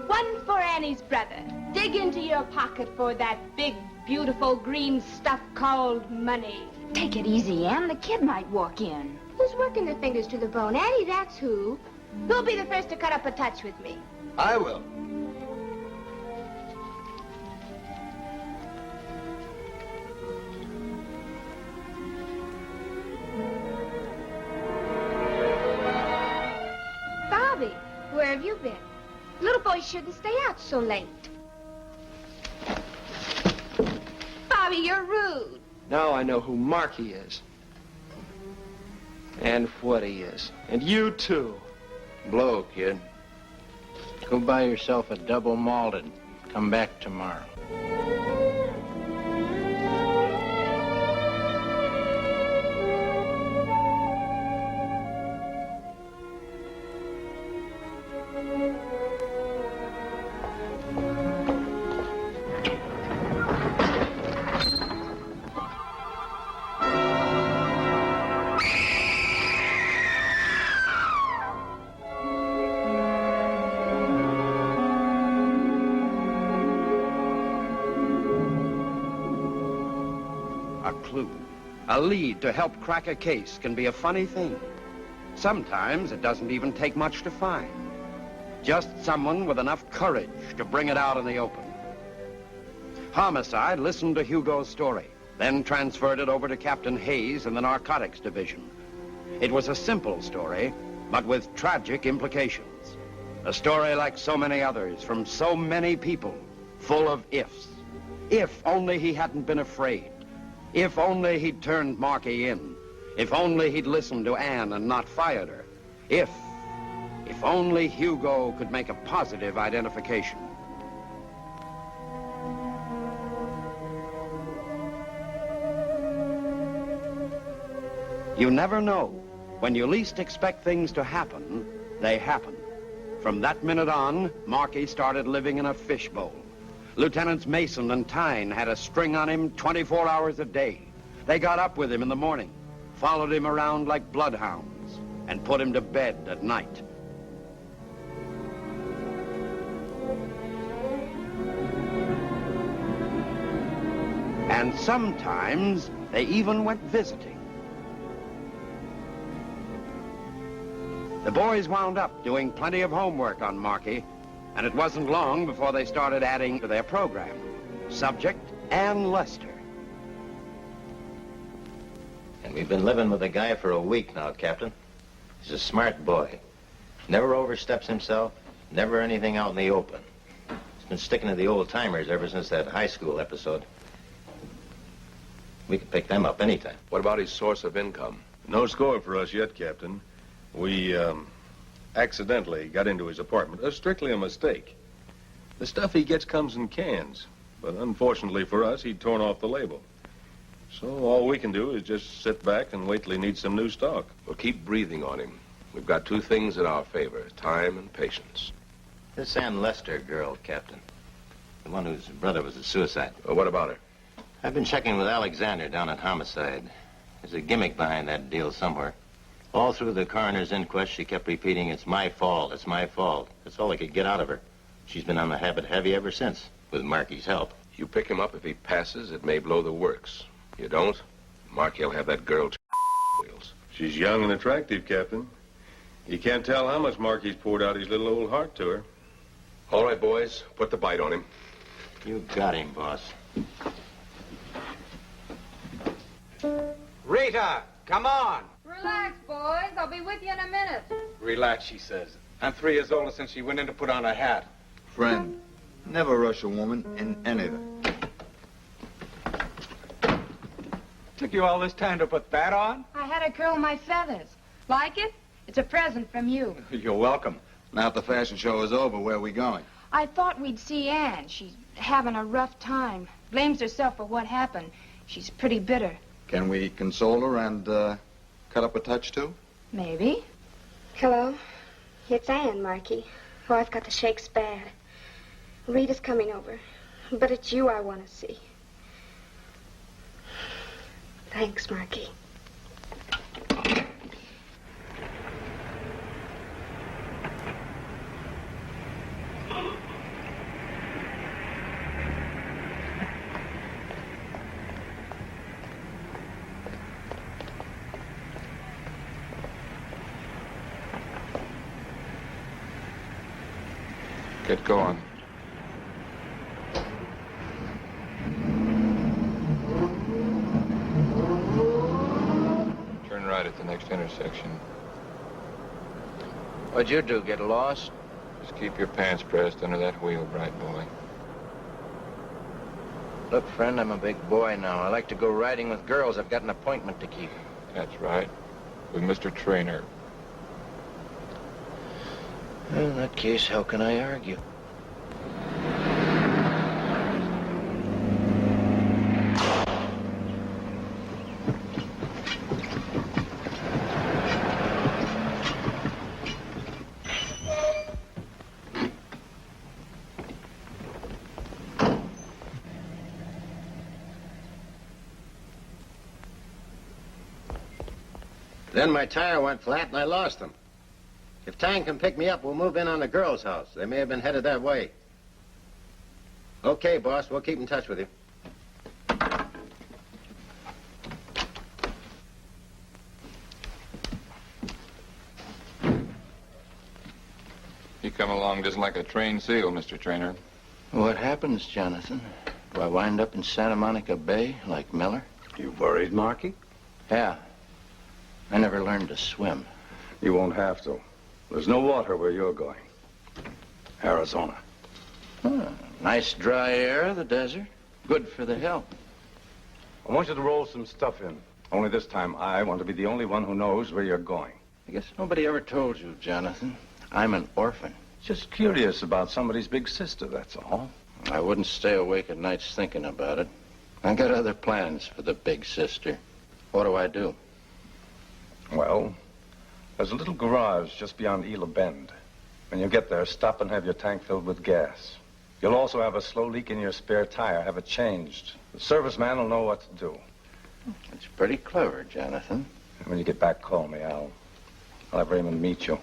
one for Annie's brother. Dig into your pocket for that big, beautiful green stuff called money. Take it easy, Ann. The kid might walk in. Who's working their fingers to the bone? Annie, that's who. Who'll be the first to cut up a touch with me? I will. Bobby, where have you been? Little boys shouldn't stay out so late. Bobby, you're rude. Now I know who Marky is. And what he is. And you, too. Blow, kid. Go buy yourself a double malted. Come back tomorrow. A clue, a lead to help crack a case can be a funny thing. Sometimes it doesn't even take much to find. Just someone with enough courage to bring it out in the open. Homicide listened to Hugo's story, then transferred it over to Captain Hayes in the Narcotics Division. It was a simple story, but with tragic implications. A story like so many others from so many people, full of ifs. If only he hadn't been afraid. If only he'd turned Marky in. If only he'd listened to Anne and not fired her. If only Hugo could make a positive identification. You never know. When you least expect things to happen, they happen. From that minute on, Marky started living in a fishbowl. Lieutenants Mason and Tyne had a string on him 24 hours a day. They got up with him in the morning, followed him around like bloodhounds, and put him to bed at night. And sometimes they even went visiting. The boys wound up doing plenty of homework on Marky, and it wasn't long before they started adding to their program. Subject, Ann Lester. And we've been living with the guy for a week now, Captain. He's a smart boy. Never oversteps himself, never anything out in the open. He's been sticking to the old-timers ever since that high school episode. We could pick them up anytime. What about his source of income? No score for us yet, Captain. We, accidentally got into his apartment. Strictly a mistake. The stuff he gets comes in cans. But unfortunately for us, he'd torn off the label. So all we can do is just sit back and wait till he needs some new stock. We'll keep breathing on him. We've got two things in our favor, time and patience. This Ann Lester girl, Captain. The one whose brother was a suicide. Well, what about her? I've been checking with Alexander down at Homicide. There's a gimmick behind that deal somewhere. All through the coroner's inquest, she kept repeating, "It's my fault, it's my fault." That's all I could get out of her. She's been on the habit heavy ever since, with Marky's help. You pick him up, if he passes, it may blow the works. You don't, Marky'll have that girl wheels. She's young and attractive, Captain. You can't tell how much Marky's poured out his little old heart to her. All right, boys, put the bite on him. You got him, boss. Rita, come on. Relax, boys. I'll be with you in a minute. Relax, she says. I'm 3 years older since she went in to put on her hat. Friend, never rush a woman in anything. Took you all this time to put that on? I had to curl my feathers. Like it? It's a present from you. You're welcome. Now that the fashion show is over, where are we going? I thought we'd see Anne. She's having a rough time. Blames herself for what happened. She's pretty bitter. Can we console her and cut up a touch, too? Maybe. Hello. It's Anne, Marky. Oh, I've got the shakes bad. Rita's coming over. But it's you I want to see. Thanks, Marky. Get going. Turn right at the next intersection. What'd you do, get lost? Just keep your pants pressed under that wheel, bright boy. Look, friend, I'm a big boy now. I like to go riding with girls. I've got an appointment to keep. That's right. With Mr. Trainer. Well, in that case, how can I argue? Then my tire went flat and I lost them. If Tang can pick me up, we'll move in on the girls' house. They may have been headed that way. Okay, boss, we'll keep in touch with you. come along just like a trained seal, Mr. Trainer. What happens, Jonathan? Do I wind up in Santa Monica Bay like Miller? You worried, Marky? Yeah. I never learned to swim. You won't have to. There's no water where you're going. Arizona. Nice dry air of the desert. Good for the health. I want you to roll some stuff in. Only this time, I want to be the only one who knows where you're going. I guess nobody ever told you, Jonathan. I'm an orphan. Just curious about somebody's big sister, that's all. I wouldn't stay awake at nights thinking about it. I got other plans for the big sister. What do I do? Well, there's a little garage just beyond Ela Bend. When you get there, stop and have your tank filled with gas. You'll also have a slow leak in your spare tire. Have it changed. The serviceman will know what to do. It's pretty clever, Jonathan. When you get back, call me. I'll have Raymond meet you.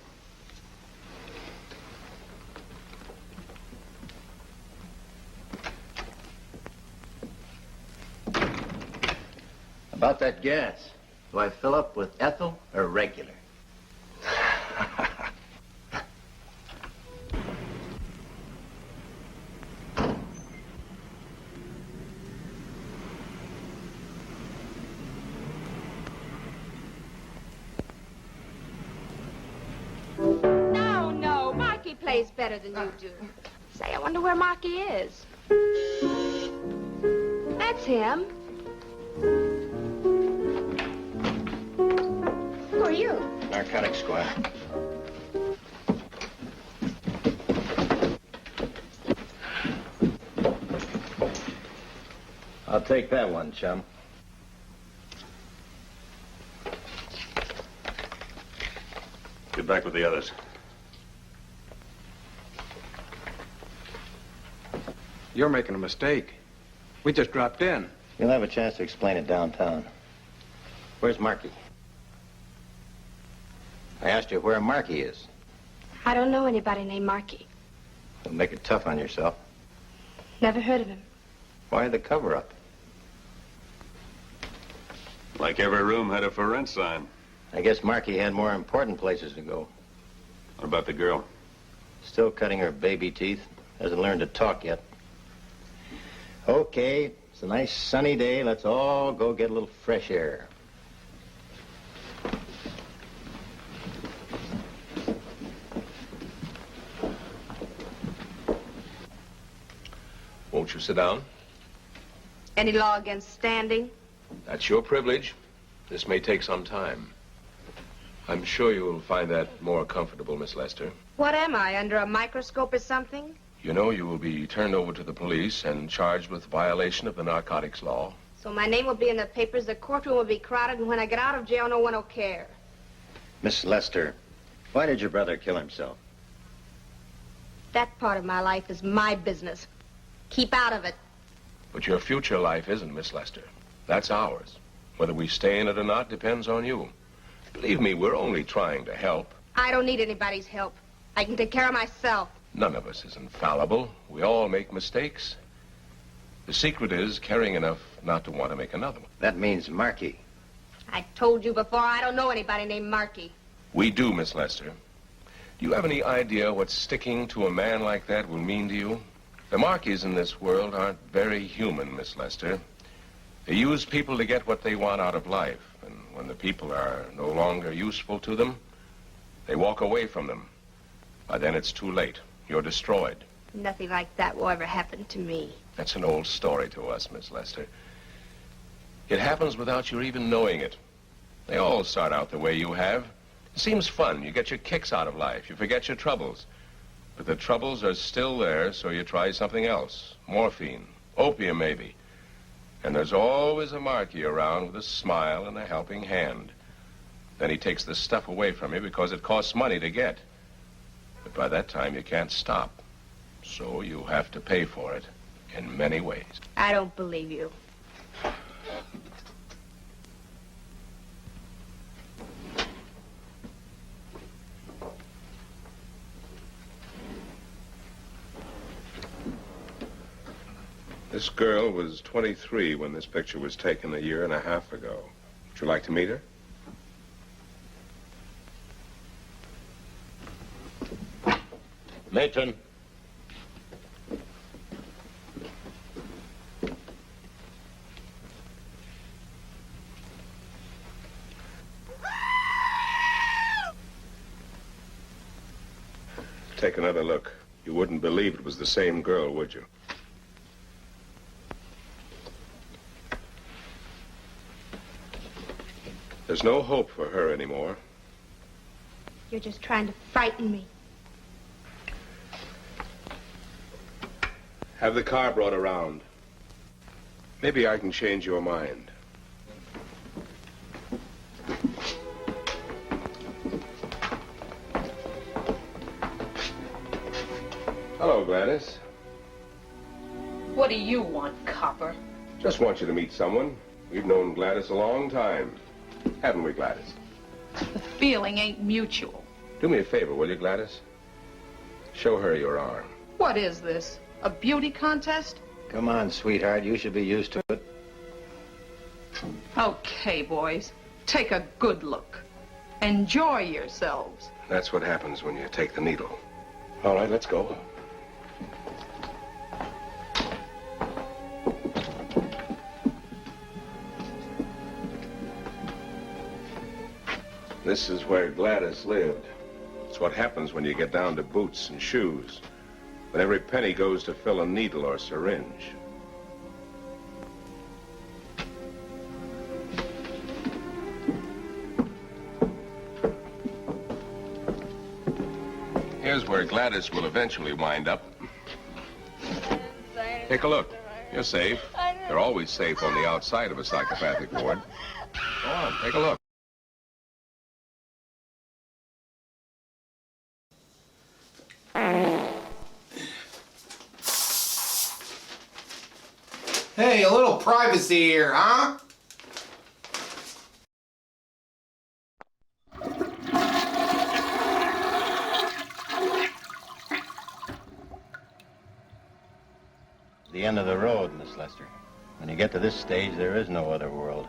About that gas, do I fill up with ethyl or regular? No, Marky plays better than you do. Say, I wonder where Marky is. That's him. Who are you? Narcotics squad. I'll take that one, chum. Get back with the others. You're making a mistake. We just dropped in. You'll have a chance to explain it downtown. Where's Marky? I asked you where Marky is. I don't know anybody named Marky. Don't make it tough on yourself. Never heard of him. Why the cover-up? Like every room had a for rent sign. I guess Marky had more important places to go. What about the girl? Still cutting her baby teeth. Hasn't learned to talk yet. Okay, it's a nice sunny day. Let's all go get a little fresh air. Won't you sit down? Any law against standing? That's your privilege. This may take some time. I'm sure you will find that more comfortable, Miss Lester. What am I, under a microscope or something? You know you will be turned over to the police and charged with violation of the narcotics law. So my name will be in the papers, the courtroom will be crowded, and when I get out of jail, no one will care. Miss Lester, why did your brother kill himself? That part of my life is my business. Keep out of it. But your future life isn't, Miss Lester. That's ours. Whether we stay in it or not depends on you. Believe me, we're only trying to help. I don't need anybody's help. I can take care of myself. None of us is infallible. We all make mistakes. The secret is caring enough not to want to make another one. That means Marky. I told you before, I don't know anybody named Marky. We do, Miss Lester. Do you have any idea what sticking to a man like that will mean to you? The Markies in this world aren't very human, Miss Lester. They use people to get what they want out of life. And when the people are no longer useful to them, they walk away from them. By then it's too late. You're destroyed. Nothing like that will ever happen to me. That's an old story to us, Miss Lester. It happens without your even knowing it. They all start out the way you have. It seems fun. You get your kicks out of life. You forget your troubles. But the troubles are still there, so you try something else. Morphine, opium maybe. And there's always a Marky around with a smile and a helping hand. Then he takes the stuff away from you because it costs money to get. But by that time, you can't stop. So you have to pay for it in many ways. I don't believe you. This girl was 23 when this picture was taken a year and a half ago. Would you like to meet her? Matron. Take another look. You wouldn't believe it was the same girl, would you? There's no hope for her anymore. You're just trying to frighten me. Have the car brought around. Maybe I can change your mind. Hello, Gladys. What do you want, copper? Just want you to meet someone. We've known Gladys a long time. Haven't we, Gladys? The feeling ain't mutual. Do me a favor, will you, Gladys? Show her your arm. What is this? A beauty contest? Come on, sweetheart. You should be used to it. Okay, boys. Take a good look. Enjoy yourselves. That's what happens when you take the needle. All right, let's go. This is where Gladys lived. It's what happens when you get down to boots and shoes. When every penny goes to fill a needle or syringe. Here's where Gladys will eventually wind up. Take a look. You're safe. They're always safe on the outside of a psychopathic ward. Go on, take a look. Hey, a little privacy here, huh? The end of the road, Miss Lester. When you get to this stage, there is no other world.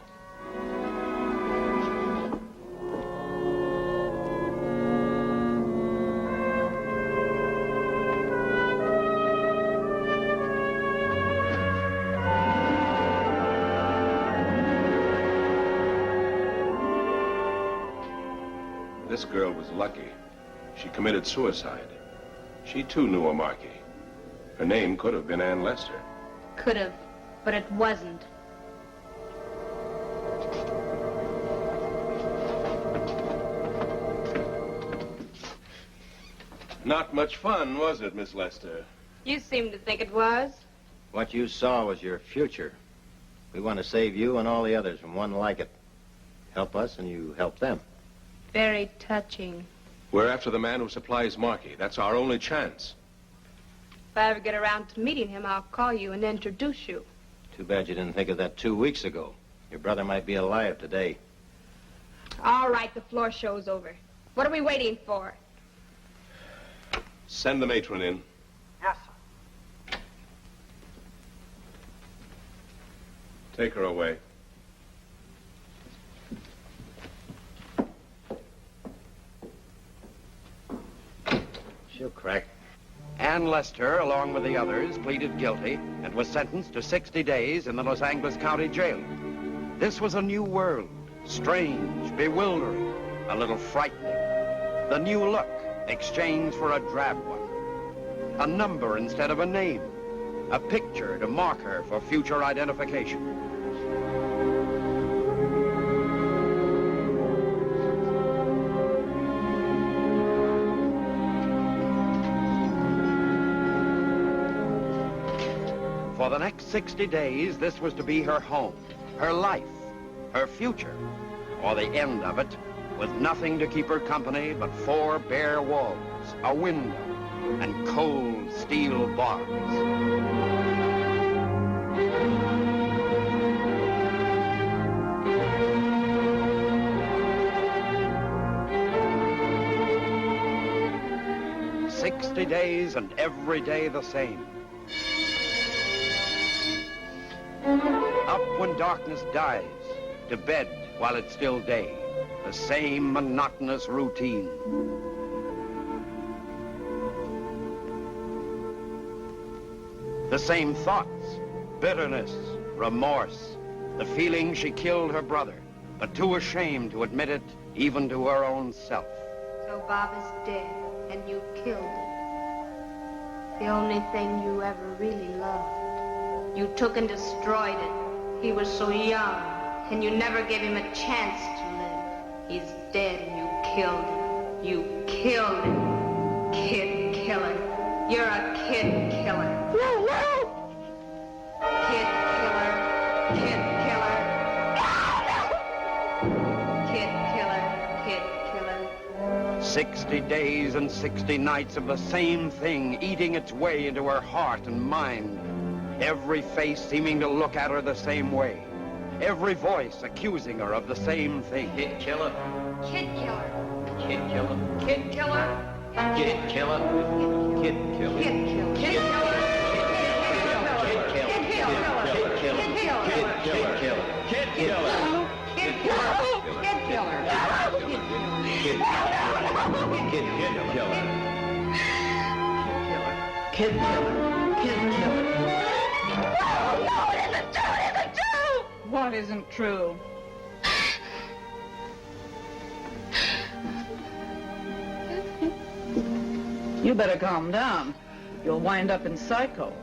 This girl was lucky. She committed suicide. She, too, knew a Marquis. Her name could have been Ann Lester. Could have, but it wasn't. Not much fun, was it, Miss Lester? You seem to think it was. What you saw was your future. We want to save you and all the others from one like it. Help us and you help them. Very touching. We're after the man who supplies Marquis. That's our only chance. If I ever get around to meeting him, I'll call you and introduce you. Too bad you didn't think of that 2 weeks ago. Your brother might be alive today. All right, the floor show's over. What are we waiting for? Send the matron in. Yes, sir. Take her away. She'll crack. Ann Lester, along with the others, pleaded guilty and was sentenced to 60 days in the Los Angeles County Jail. This was a new world, strange, bewildering, a little frightening. The new look exchanged for a drab one. A number instead of a name. A picture to mark her for future identification. For the next 60 days, this was to be her home, her life, her future, or the end of it, with nothing to keep her company but 4 bare walls, a window, and cold steel bars. "60 days and every day the same. Up when darkness dies, to bed while it's still day. The same monotonous routine. The same thoughts, bitterness, remorse, the feeling she killed her brother, but too ashamed to admit it even to her own self. So Bob is dead, and you killed him. The only thing you ever really loved. You took and destroyed it. He was so young, and you never gave him a chance to live. He's dead, and you killed him. You killed him. Kid killer. You're a kid killer. No, no! Kid killer. Kid killer. Kid killer. Kid killer. 60 days and 60 nights of the same thing eating its way into her heart and mind. Every face seeming to look at her the same way. Every voice accusing her of the same thing. Kid killer. Kid killer. Kid killer. Kid killer. Kid killer. Kid killer. Kid killer. Kid killer. What isn't true? You better calm down. You'll wind up in psycho.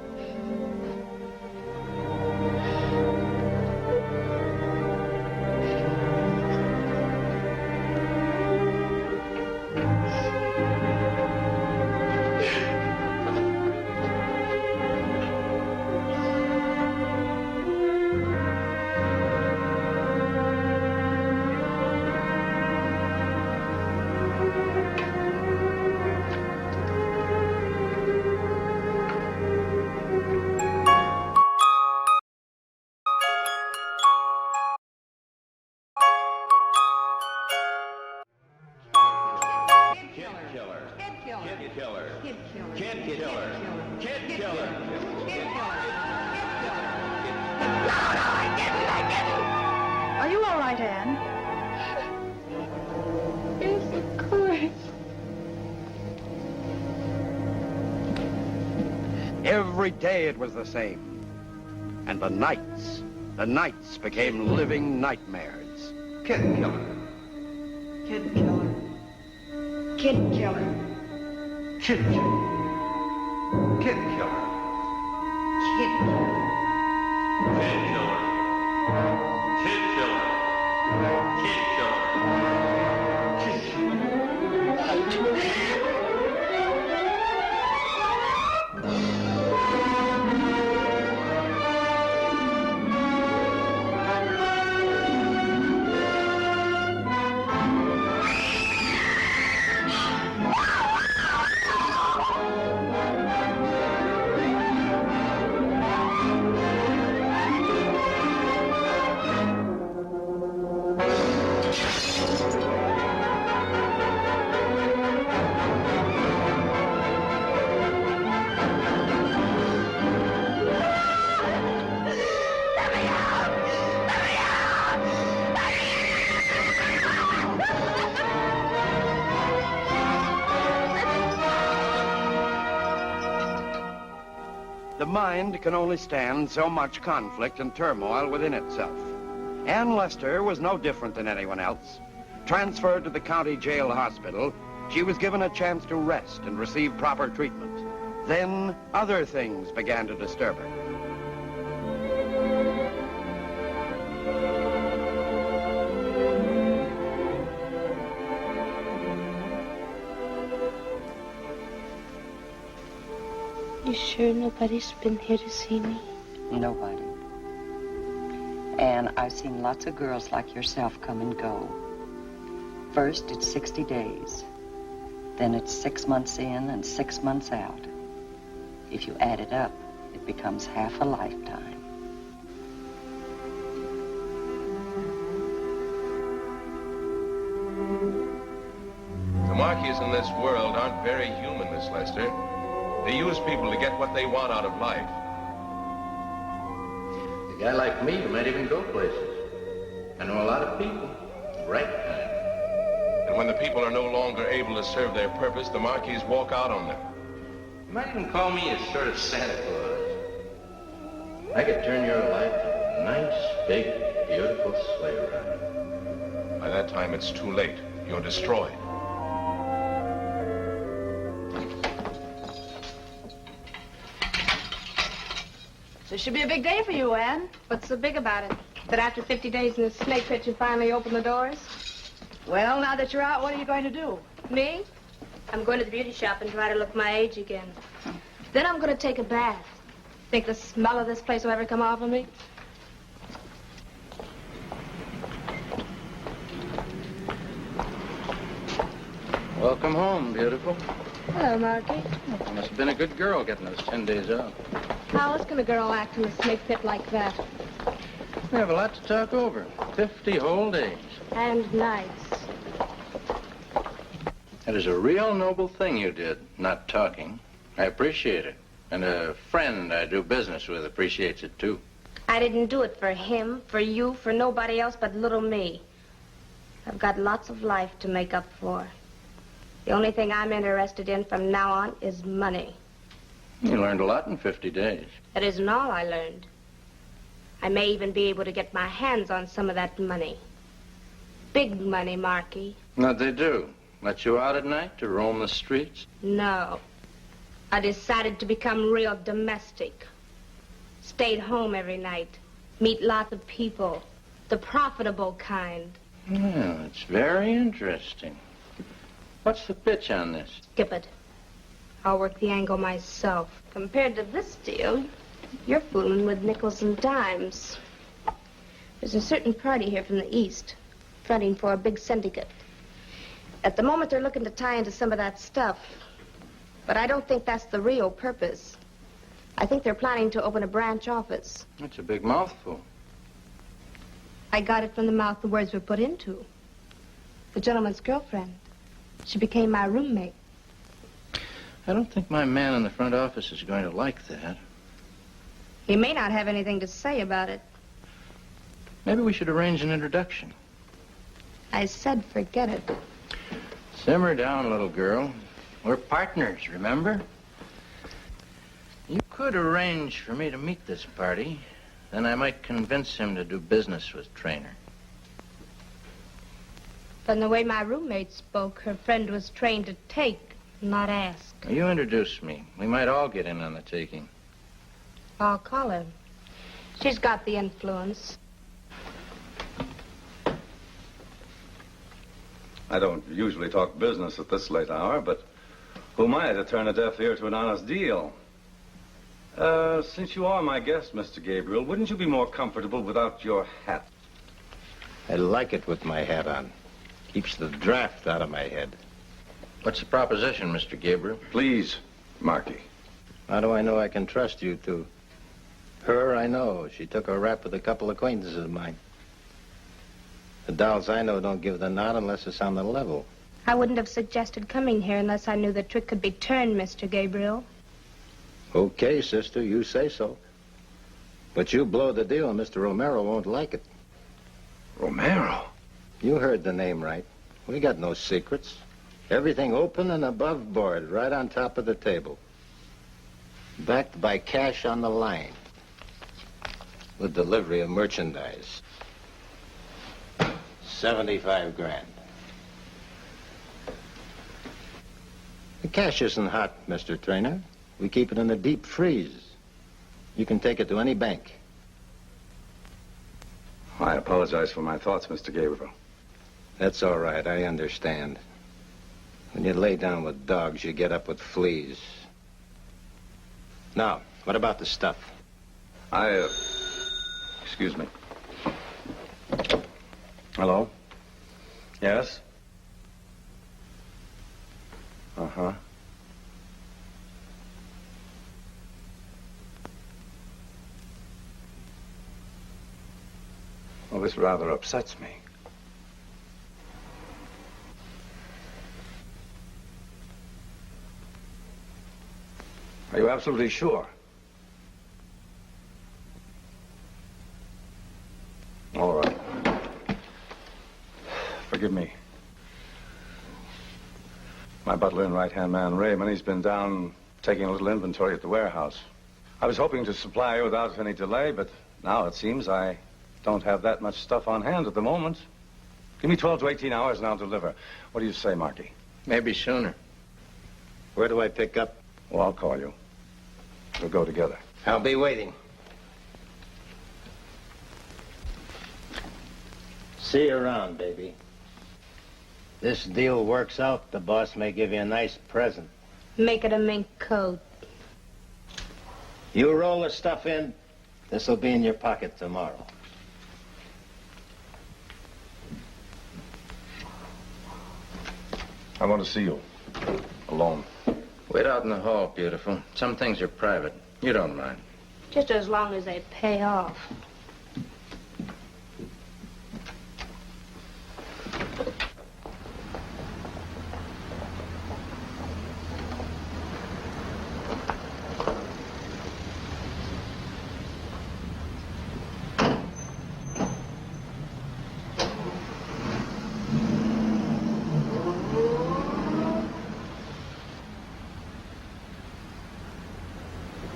Are you all right, Anne? Yes, of course. Every day it was the same. And the nights became living nightmares. Kid killer. Kid killer. Kid killer. Kid killer. Kid killer. Kid killer. Kid killer. Kid killer. Kid killer. Kid killer. The mind can only stand so much conflict and turmoil within itself. Ann Lester was no different than anyone else. Transferred to the county jail hospital, she was given a chance to rest and receive proper treatment. Then other things began to disturb her. You sure nobody's been here to see me? Nobody. And I've seen lots of girls like yourself come and go. First, it's 60 days. Then it's 6 months in and 6 months out. If you add it up, it becomes half a lifetime. The Marquis in this world aren't very human, Miss Lester. They use people to get what they want out of life. A guy like me, you might even go places. I know a lot of people. Right time. And when the people are no longer able to serve their purpose, the Marquis walk out on them. You might even call me a sort of Santa Claus. I could turn your life into a nice, big, beautiful sleigh ride. By that time, it's too late. You're destroyed. This should be a big day for you, Anne. What's so big about it? That after 50 days in the snake pit, you finally open the doors? Well, now that you're out, what are you going to do? Me? I'm going to the beauty shop and try to look my age again. Then I'm going to take a bath. Think the smell of this place will ever come off of me? Welcome home, beautiful. Hello, Marky. You must have been a good girl getting those 10 days off. How else can a girl act in a snake pit like that? We have a lot to talk over. 50 whole days. And nights. That is a real noble thing you did, not talking. I appreciate it. And a friend I do business with appreciates it, too. I didn't do it for him, for you, for nobody else but little me. I've got lots of life to make up for. The only thing I'm interested in from now on is money. You learned a lot in 50 days. That isn't all I learned. I may even be able to get my hands on some of that money. Big money, Marky. What'd they do? Let you out at night to roam the streets? No. I decided to become real domestic. Stayed home every night. Meet lots of people. The profitable kind. Well, it's very interesting. What's the pitch on this? Skip it. I'll work the angle myself. Compared to this deal, you're fooling with nickels and dimes. There's a certain party here from the East, fronting for a big syndicate. At the moment, they're looking to tie into some of that stuff. But I don't think that's the real purpose. I think they're planning to open a branch office. That's a big mouthful. I got it from the mouth the words were put into. The gentleman's girlfriend. She became my roommate. I don't think my man in the front office is going to like that. He may not have anything to say about it. Maybe we should arrange an introduction. I said forget it. Simmer down, little girl. We're partners, remember? You could arrange for me to meet this party. Then I might convince him to do business with Trainer. From the way my roommate spoke, her friend was trained to take, not ask. You introduce me. We might all get in on the taking. I'll call her. She's got the influence. I don't usually talk business at this late hour, but who am I to turn a deaf ear to an honest deal? Since you are my guest, Mr. Gabriel, wouldn't you be more comfortable without your hat? I like it with my hat on. Keeps the draft out of my head. What's the proposition, Mr. Gabriel? Please, Marky. How do I know I can trust you two? Her, I know. She took a rap with a couple acquaintances of mine. The dolls I know don't give the nod unless it's on the level. I wouldn't have suggested coming here unless I knew the trick could be turned, Mr. Gabriel. Okay, sister, you say so. But you blow the deal and Mr. Romero won't like it. Romero? You heard the name right. We got no secrets. Everything open and above board, right on top of the table. Backed by cash on the line. With delivery of merchandise. 75 grand. The cash isn't hot, Mr. Trainer. We keep it in the deep freeze. You can take it to any bank. I apologize for my thoughts, Mr. Gabriel. That's all right, I understand. When you lay down with dogs, you get up with fleas. Now, what about the stuff? Excuse me. Hello? Yes? Uh-huh. Well, this rather upsets me. Are you absolutely sure? All right. Forgive me. My butler and right-hand man, Raymond, he's been down taking a little inventory at the warehouse. I was hoping to supply you without any delay, but now it seems I don't have that much stuff on hand at the moment. Give me 12 to 18 hours and I'll deliver. What do you say, Marky? Maybe sooner. Where do I pick up? Well, I'll call you. We'll go together. I'll be waiting. See you around, baby. This deal works out, the boss may give you a nice present. Make it a mink coat. You roll the stuff in, this'll be in your pocket tomorrow. I want to see you. Alone. Wait out in the hall, beautiful. Some things are private. You don't mind. Just as long as they pay off.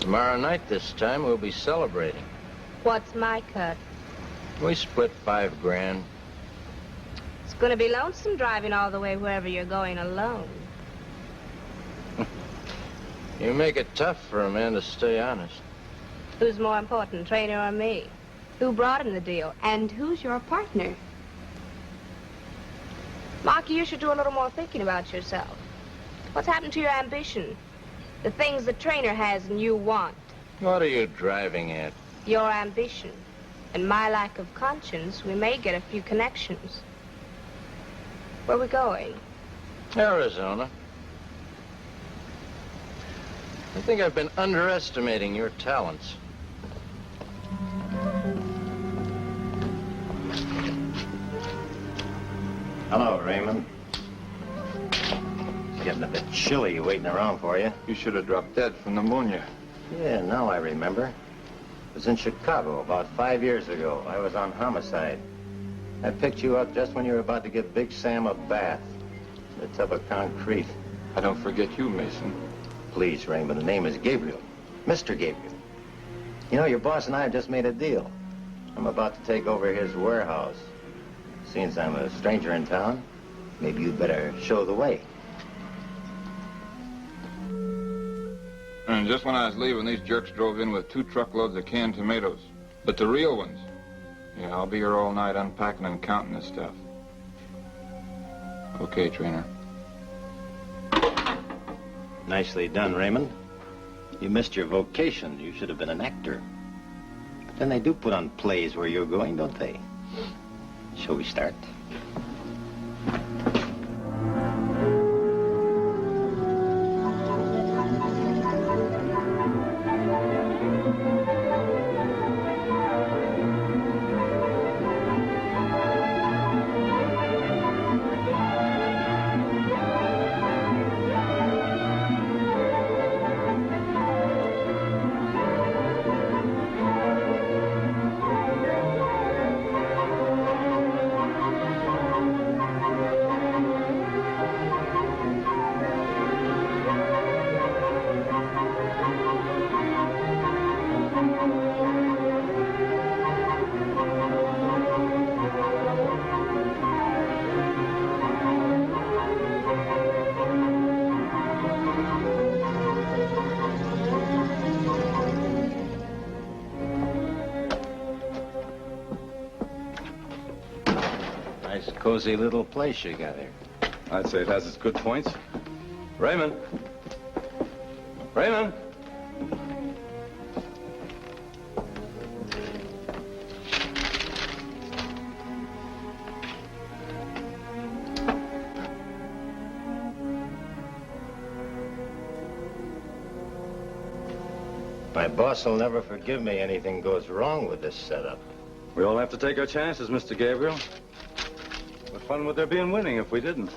Tomorrow night this time, we'll be celebrating. What's my cut? We split $5 grand. It's gonna be lonesome driving all the way wherever you're going alone. You make it tough for a man to stay honest. Who's more important, Trainer or me? Who brought in the deal? And who's your partner? Marky, you should do a little more thinking about yourself. What's happened to your ambition? The things the Trainer has and you want. What are you driving at? Your ambition. And my lack of conscience, we may get a few connections. Where are we going? Arizona. I think I've been underestimating your talents. Hello, Raymond. It's getting a bit chilly waiting around for you. You should have dropped dead from pneumonia. Yeah, now I remember. It was in Chicago about 5 years ago. I was on homicide. I picked you up just when you were about to give Big Sam a bath in a tub of concrete. I don't forget you, Mason. Please, Raymond, the name is Gabriel. Mr. Gabriel. You know, your boss and I have just made a deal. I'm about to take over his warehouse. Since I'm a stranger in town, maybe you'd better show the way. And just when I was leaving, these jerks drove in with 2 truckloads of canned tomatoes. But the real ones. Yeah, I'll be here all night unpacking and counting this stuff. Okay, Trainer. Nicely done, Raymond. You missed your vocation. You should have been an actor. But then they do put on plays where you're going, don't they? Shall we start? Cozy little place you got here. I'd say it has its good points. Raymond. Raymond. My boss will never forgive me anything goes wrong with this setup. We all have to take our chances, Mr. Gabriel. What fun would there be in winning if we didn't?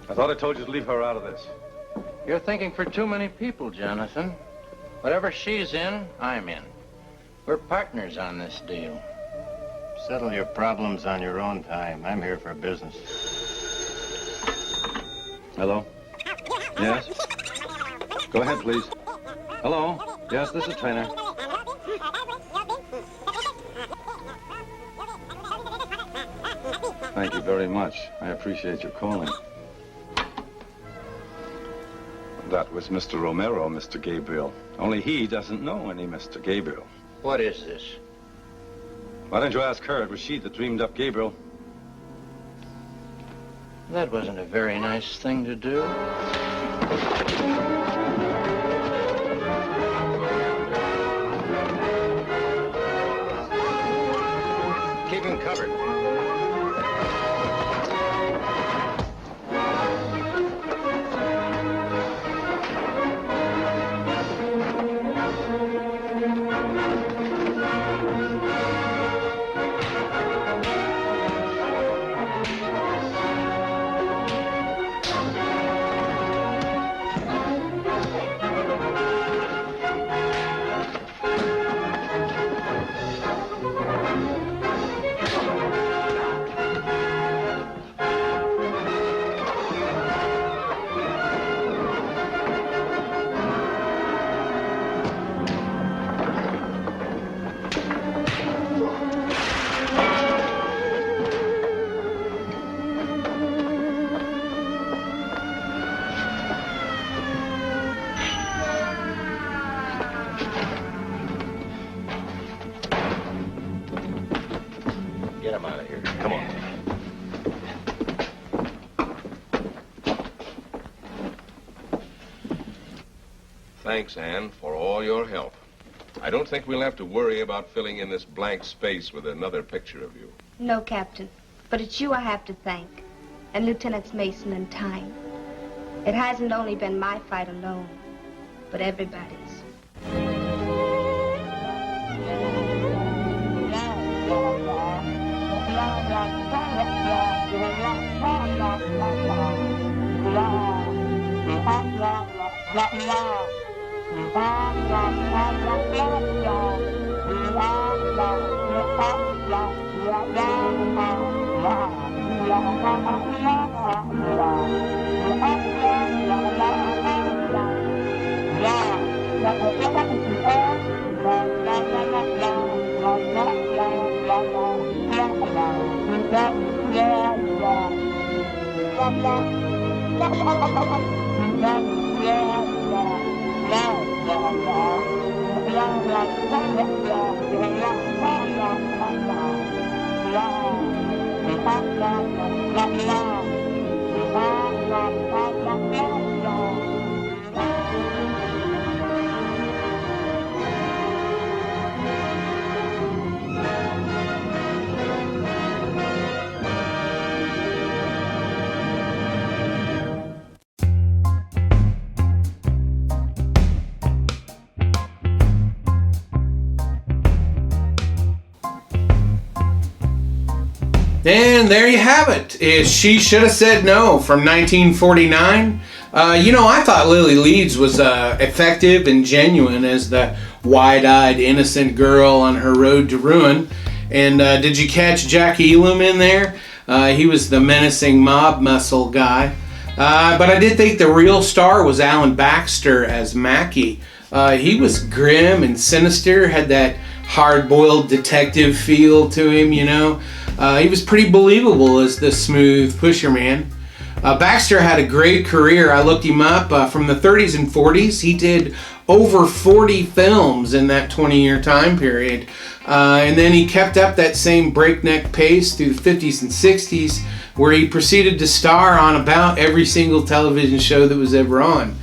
I thought I told you to leave her out of this. You're thinking for too many people, Jonathan. Whatever she's in, I'm in. We're partners on this deal. Settle your problems on your own time. I'm here for business. Hello? Yes? Go ahead, please. Hello? Yes, this is Trainer. Thank you very much. I appreciate your calling. That was Mr. Romero, Mr. Gabriel. Only he doesn't know any Mr. Gabriel. What is this? Why don't you ask her? It was she that dreamed up Gabriel. That wasn't a very nice thing to do. Keep him covered. Get him out of here. Come on. Thanks, Anne, for all your help. I don't think we'll have to worry about filling in this blank space with another picture of you. No, Captain. But it's you I have to thank. And Lieutenants Mason and Tyne. It hasn't only been my fight alone, but everybody's. And there you have it. Is She Shoulda Said No from 1949. I thought Lilly Leeds was effective and genuine as the wide-eyed, innocent girl on her road to ruin. And did you catch Jack Elam in there? He was the menacing mob muscle guy. But I did think the real star was Alan Baxter as Mackie. He was grim and sinister, had that hard-boiled detective feel to him, He was pretty believable as the smooth pusher man. Baxter had a great career. I looked him up from the 30s and 40s. He did over 40 films in that 20-year time period. And then he kept up that same breakneck pace through the 50s and 60s, where he proceeded to star on about every single television show that was ever on.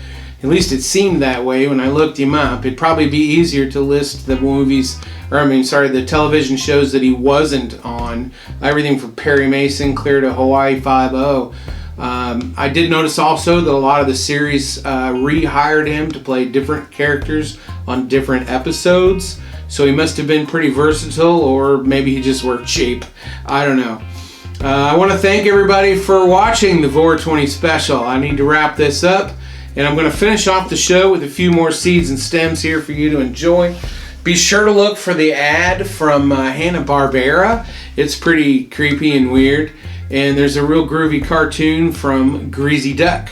At least it seemed that way when I looked him up. It'd probably be easier to list the the television shows that he wasn't on. Everything from Perry Mason clear to Hawaii Five-0. I did notice also that a lot of the series rehired him to play different characters on different episodes. So he must have been pretty versatile, or maybe he just worked cheap. I don't know. I want to thank everybody for watching the Vor20 Special. I need to wrap this up, and I'm going to finish off the show with a few more seeds and stems here for you to enjoy. Be sure to look for the ad from Hanna-Barbera. It's pretty creepy and weird. And there's a real groovy cartoon from Greasy Duck.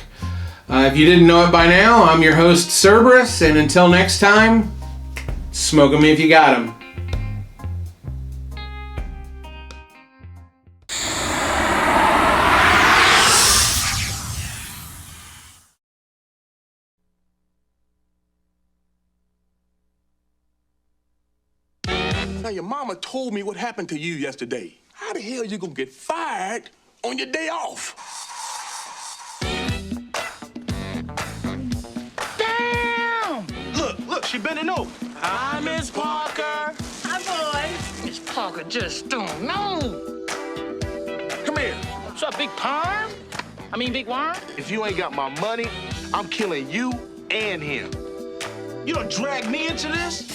If you didn't know it by now, I'm your host, Cerberus, and until next time, smoke 'em if you got 'em. Now, your mama told me what happened to you yesterday. How the hell you gonna get fired on your day off? Damn! Look, she bending over. Hi, Miss Parker. Hi, boys. Miss Parker just don't know. Come here. What's up, Big Perm? I mean, Big Worm? If you ain't got my money, I'm killing you and him. You done dragged me into this?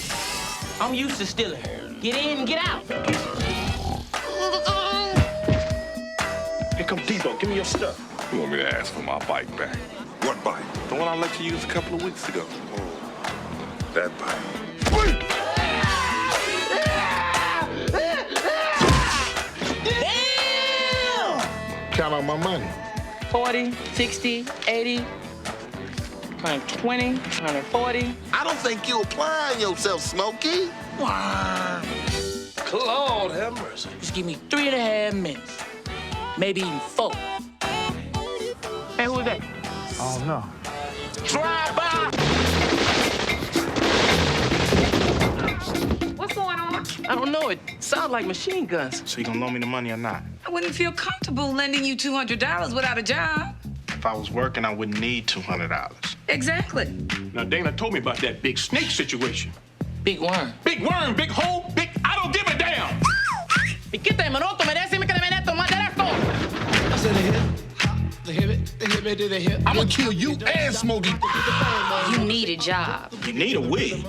I'm used to stealing. Get in and get out. Here come Debo. Give me your stuff. You want me to ask for my bike back? What bike? The one I let you use a couple of weeks ago. Oh, that bike. Damn! Count on my money. 40, 60, 80, 120, 140. I don't think you're applying yourself, Smokey. Wow. Lord have mercy. Just give me 3.5 minutes. Maybe even 4. Hey, who is that? Oh, no. Drive by! What's going on? I don't know. It sounds like machine guns. So you gonna loan me the money or not? I wouldn't feel comfortable lending you $200 without a job. If I was working, I wouldn't need $200. Exactly. Now, Dana told me about that big snake situation. Big worm. Big worm, big hole, big... I don't give a damn! ¿Y qué te monotto? Me decime que me meto más teléfono. I said the hip to the hip. I'm gonna kill you and Smokey. You need a job. You need a wig.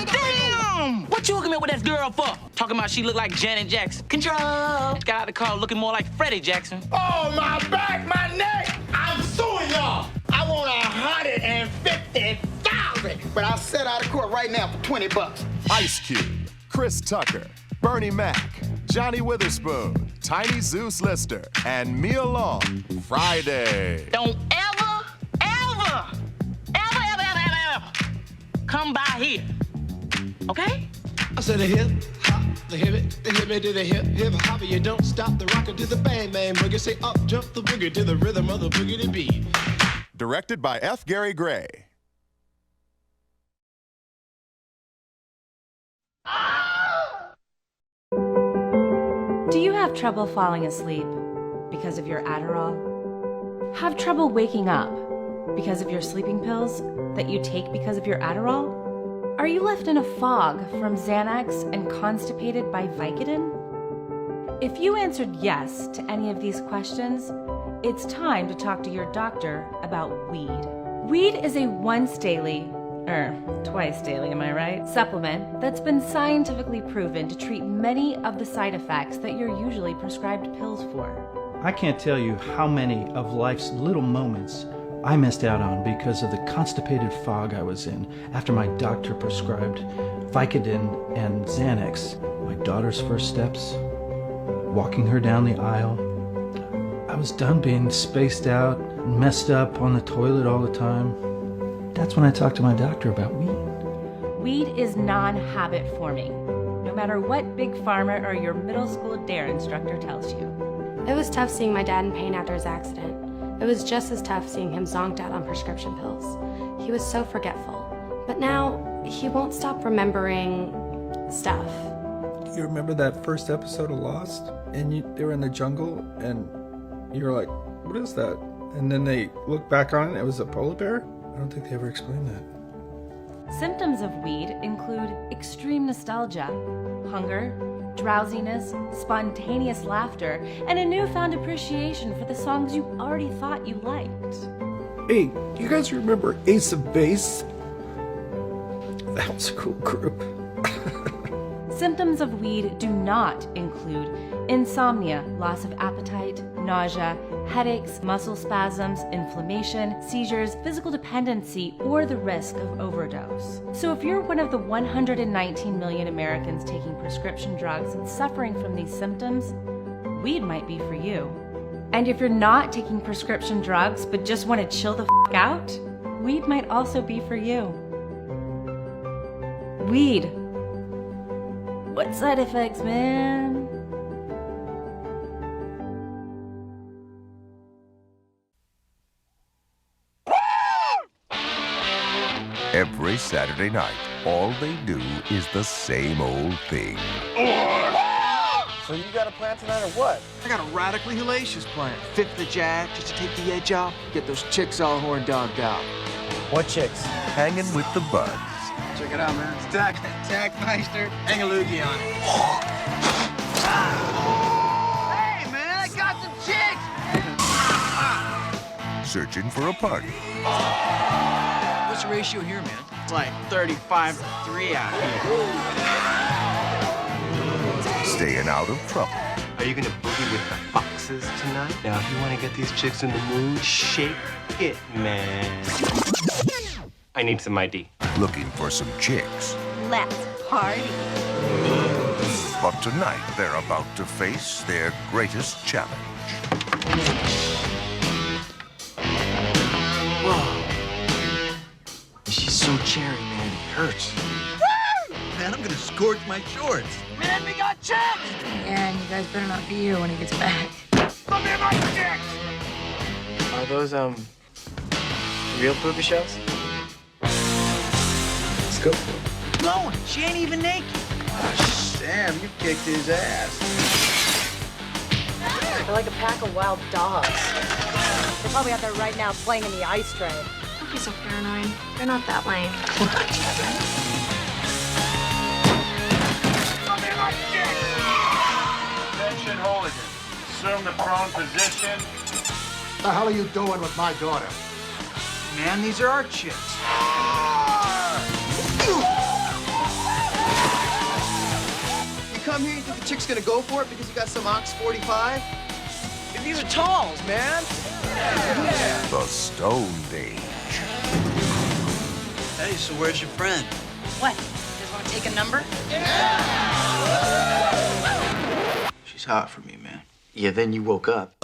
Damn! What you hooking me with that girl for? Talking about she look like Janet Jackson. Control. Got out the car looking more like Freddie Jackson. Oh, my back, my neck! I'm suing y'all! I want $150,000, but I'll set out of court right now for $20. Ice Cube, Chris Tucker, Bernie Mac, Johnny Witherspoon, Tiny Zeus Lister, and Mia Long. Friday. Don't ever come by here. Okay? I said the hip hop, the hip to the hip hop. You don't stop the rocker to the bang bang boogie. Say up, jump the boogie to the rhythm of the boogie to beat. Directed by F. Gary Gray. Do you have trouble falling asleep because of your Adderall? Have trouble waking up because of your sleeping pills that you take because of your Adderall? Are you left in a fog from Xanax and constipated by Vicodin? If you answered yes to any of these questions, it's time to talk to your doctor about weed. Weed is a once daily, twice daily, am I right? Supplement that's been scientifically proven to treat many of the side effects that you're usually prescribed pills for. I can't tell you how many of life's little moments I missed out on because of the constipated fog I was in after my doctor prescribed Vicodin and Xanax. My daughter's first steps, walking her down the aisle. I was done being spaced out, messed up on the toilet all the time. That's when I talked to my doctor about weed. Weed is non-habit forming, no matter what big pharma or your middle school DARE instructor tells you. It was tough seeing my dad in pain after his accident. It was just as tough seeing him zonked out on prescription pills. He was so forgetful. But now, he won't stop remembering stuff. You remember that first episode of Lost? And they were in the jungle, and you were like, what is that? And then they looked back on it, it was a polar bear? I don't think they ever explained that. Symptoms of weed include extreme nostalgia, hunger, drowsiness, spontaneous laughter, and a newfound appreciation for the songs you already thought you liked. Hey, do you guys remember Ace of Base? That was a cool group. Symptoms of weed do not include insomnia, loss of appetite, nausea, headaches, muscle spasms, inflammation, seizures, physical dependency, or the risk of overdose. So if you're one of the 119 million Americans taking prescription drugs and suffering from these symptoms, weed might be for you. And if you're not taking prescription drugs but just want to chill the f*** out, weed might also be for you. Weed. What side effects, man? Every Saturday night, all they do is the same old thing. So you got a plan tonight or what? I got a radically hellacious plan. Fifth the jack, just to take the edge off, get those chicks all horn-dogged out. What chicks? Hanging with the buds. Check it out, man. It's Tack Meister. Hang a loogie on it. Hey, man, I got some chicks! Searching for a party. What's the ratio here, man? It's like 35-3 out here. Staying out of trouble. Are you gonna boogie with the foxes tonight? Now, if you wanna get these chicks in the mood, shake it, man. I need some ID. Looking for some chicks. Let's party. But tonight, they're about to face their greatest challenge. Whoa. She's so cherry, man. It hurts. Man, I'm gonna scorch my shorts. Man, we got chicks! Yeah, and you guys better not be here when he gets back. Come here, my chicks! Are those, real booby shells? Let's go for it. No, she ain't even naked. Oh, Sam, you kicked his ass. They're like a pack of wild dogs. They're probably out there right now playing in the ice tray. Don't be so paranoid. They're not that lame. Attention, hooligans. Assume the prone position. What the hell are you doing with my daughter? Man, these are our chicks. You come here, you think the chick's gonna go for it because you got some Ox 45? These are talls, man. The Stone Age. Hey, so where's your friend? What? You guys want to take a number? She's hot for me, man. Yeah, then you woke up.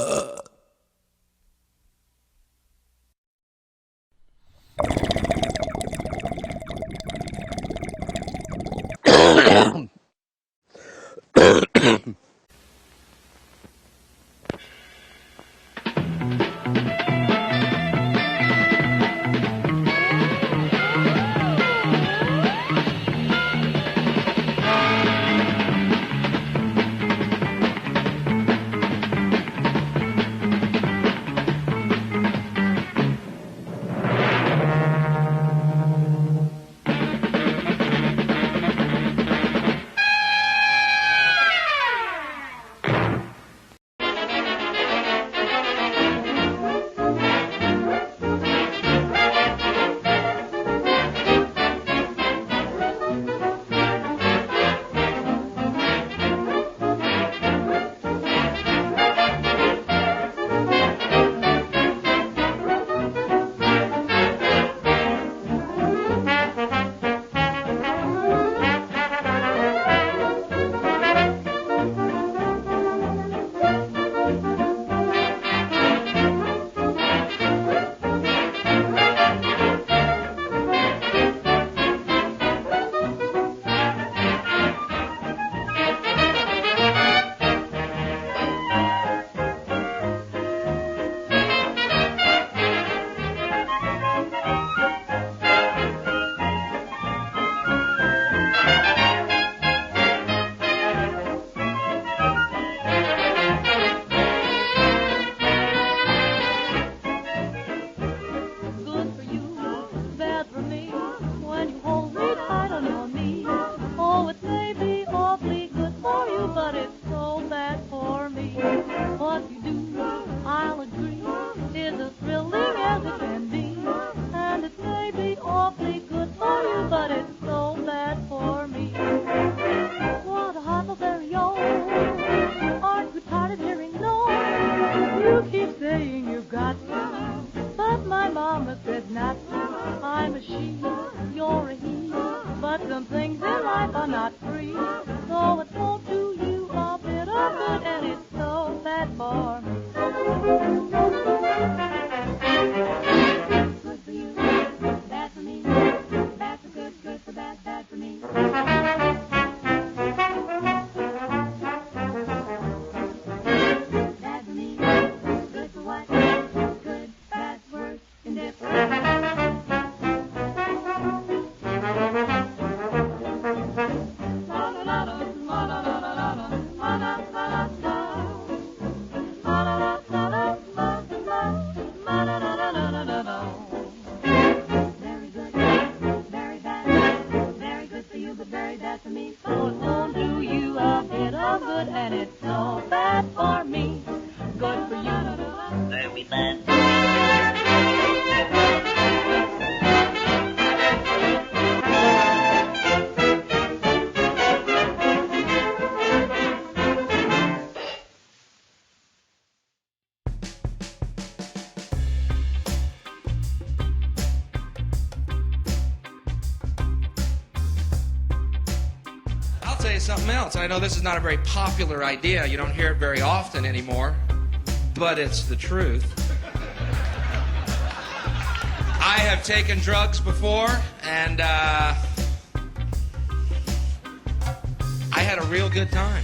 say something else. I know this is not a very popular idea. You don't hear it very often anymore, but it's the truth. I have taken drugs before, and I had a real good time.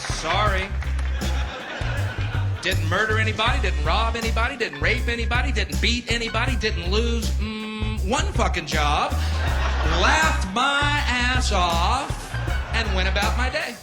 Sorry. Didn't murder anybody, didn't rob anybody, didn't rape anybody, didn't beat anybody, didn't lose one fucking job, laughed my ass off, and went about my day.